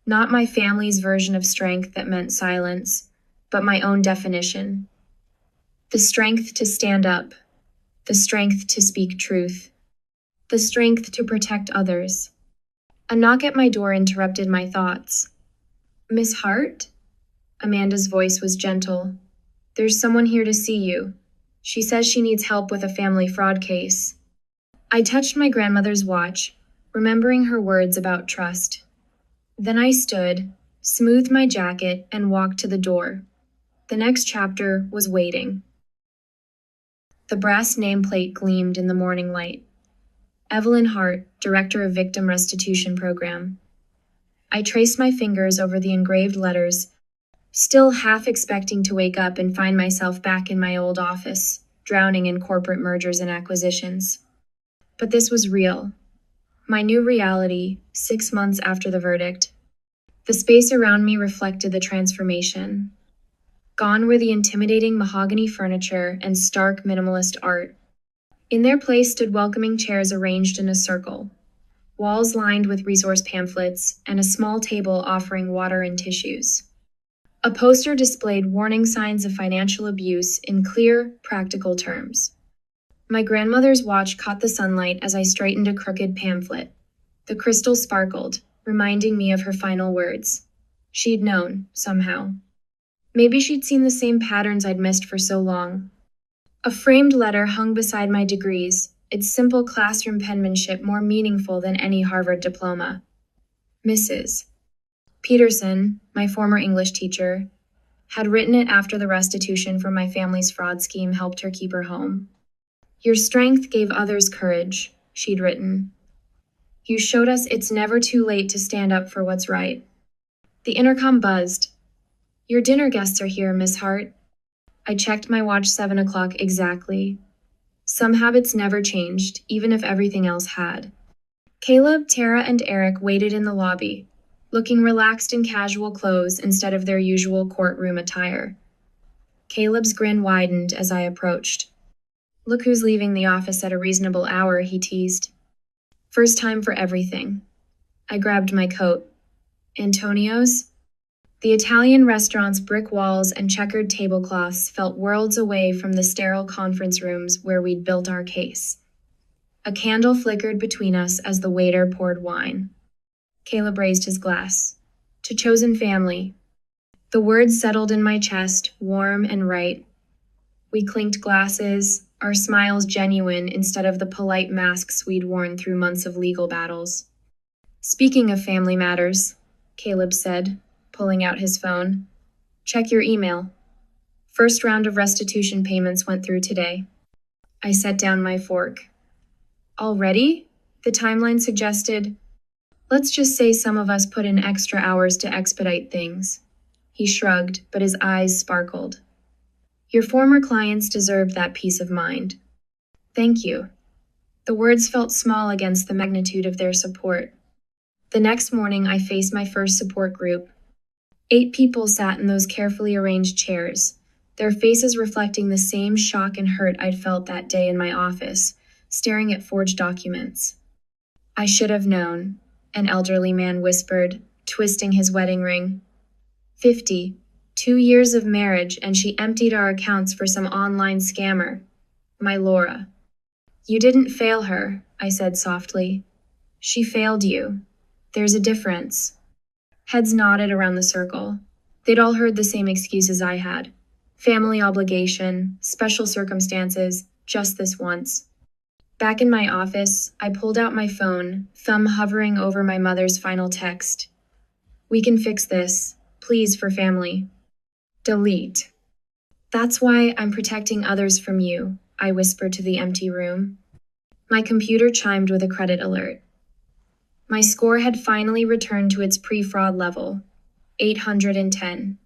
not my family's version of strength that meant silence, but my own definition. The strength to stand up, the strength to speak truth, the strength to protect others. A knock at my door interrupted my thoughts. Miss Hart? Amanda's voice was gentle. There's someone here to see you. She says she needs help with a family fraud case. I touched my grandmother's watch, remembering her words about trust. Then I stood, smoothed my jacket, and walked to the door. The next chapter was waiting. The brass nameplate gleamed in the morning light. Evelyn Hart, Director of Victim Restitution Program. I traced my fingers over the engraved letters, still half expecting to wake up and find myself back in my old office, drowning in corporate mergers and acquisitions. But this was real. My new reality, 6 months after the verdict. The space around me reflected the transformation. Gone were the intimidating mahogany furniture and stark minimalist art. In their place stood welcoming chairs arranged in a circle, walls lined with resource pamphlets, and a small table offering water and tissues. A poster displayed warning signs of financial abuse in clear, practical terms. My grandmother's watch caught the sunlight as I straightened a crooked pamphlet. The crystal sparkled, reminding me of her final words. She'd known, somehow. Maybe she'd seen the same patterns I'd missed for so long. A framed letter hung beside my degrees, its simple classroom penmanship more meaningful than any Harvard diploma. Mrs. Peterson, my former English teacher, Had written it after the restitution from my family's fraud scheme helped her keep her home. Your strength gave others courage, she'd written. You showed us it's never too late to stand up for what's right. The intercom buzzed. Your dinner guests are here, Miss Hart. I checked my watch 7 o'clock exactly. Some habits never changed, even if everything else had. Caleb, Tara, and Eric waited in the lobby, looking relaxed in casual clothes instead of their usual courtroom attire. Caleb's grin widened as I approached. Look who's leaving the office at a reasonable hour, he teased. First time for everything. I grabbed my coat. Antonio's? The Italian restaurant's brick walls and checkered tablecloths felt worlds away from the sterile conference rooms where we'd built our case. A candle flickered between us as the waiter poured wine. Caleb raised his glass. To chosen family. The words settled in my chest, warm and right. We clinked glasses, our smiles genuine instead of the polite masks we'd worn through months of legal battles. Speaking of family matters, Caleb said, pulling out his phone. Check your email. First round of restitution payments went through today. I set down my fork. Already? The timeline suggested. Let's just say some of us put in extra hours to expedite things. He shrugged, but his eyes sparkled. Your former clients deserved that peace of mind. Thank you. The words felt small against the magnitude of their support. The next morning, I faced my first support group. 8 people sat in those carefully arranged chairs, their faces reflecting the same shock and hurt I'd felt that day in my office, staring at forged documents. I should have known, an elderly man whispered, twisting his wedding ring. 50, 2 years of marriage, and she emptied our accounts for some online scammer. My Laura. You didn't fail her, I said softly. She failed you. There's a difference. Heads nodded around the circle. They'd all heard the same excuses I had. Family obligation, special circumstances, just this once. Back in my office, I pulled out my phone, thumb hovering over my mother's final text. We can fix this. Please, for family. Delete. That's why I'm protecting others from you, I whispered to the empty room. My computer chimed with a credit alert. My score had finally returned to its pre-fraud level, 810.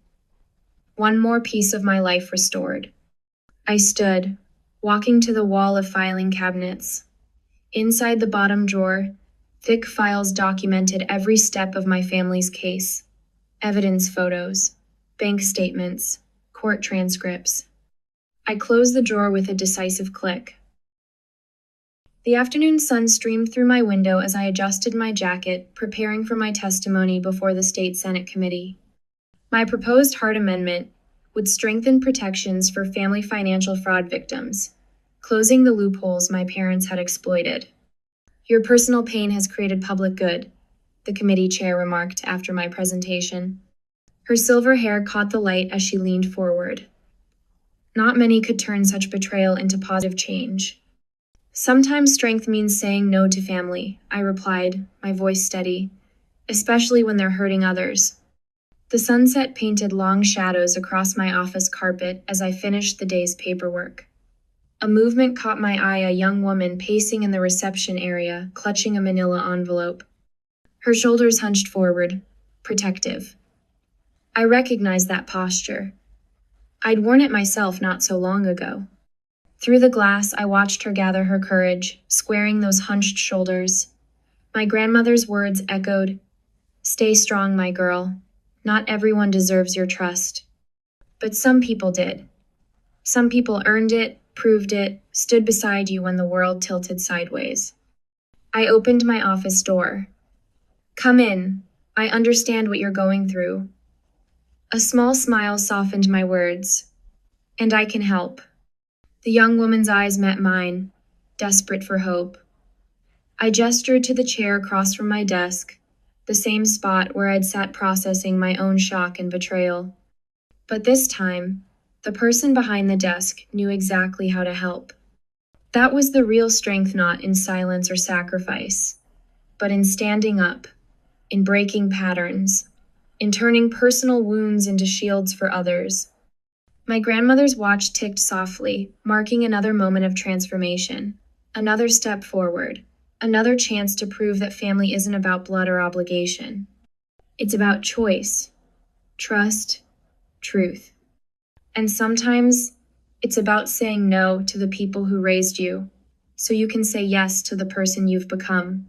One more piece of my life restored. I stood, walking to the wall of filing cabinets. Inside the bottom drawer, thick files documented every step of my family's case. Evidence photos, bank statements, court transcripts. I closed the drawer with a decisive click. The afternoon sun streamed through my window as I adjusted my jacket, preparing for my testimony before the State Senate Committee. My proposed Hart Amendment would strengthen protections for family financial fraud victims, closing the loopholes my parents had exploited. Your personal pain has created public good, the committee chair remarked after my presentation. Her silver hair caught the light as she leaned forward. Not many could turn such betrayal into positive change. Sometimes strength means saying no to family, I replied, my voice steady, especially when they're hurting others. The sunset painted long shadows across my office carpet as I finished the day's paperwork. A movement caught my eye, a young woman pacing in the reception area, clutching a manila envelope. Her shoulders hunched forward, protective. I recognized that posture. I'd worn it myself not so long ago. Through the glass, I watched her gather her courage, squaring those hunched shoulders. My grandmother's words echoed, "Stay strong, my girl. Not everyone deserves your trust." But some people did. Some people earned it, proved it, stood beside you when the world tilted sideways. I opened my office door. Come in. I understand what you're going through. A small smile softened my words. And I can help. The young woman's eyes met mine, desperate for hope. I gestured to the chair across from my desk, the same spot where I'd sat processing my own shock and betrayal. But this time, the person behind the desk knew exactly how to help. That was the real strength, not in silence or sacrifice, but in standing up, in breaking patterns. in turning personal wounds into shields for others. My grandmother's watch ticked softly, marking another moment of transformation, another step forward, another chance to prove that family isn't about blood or obligation. It's about choice, trust, truth. And sometimes it's about saying no to the people who raised you, so you can say yes to the person you've become.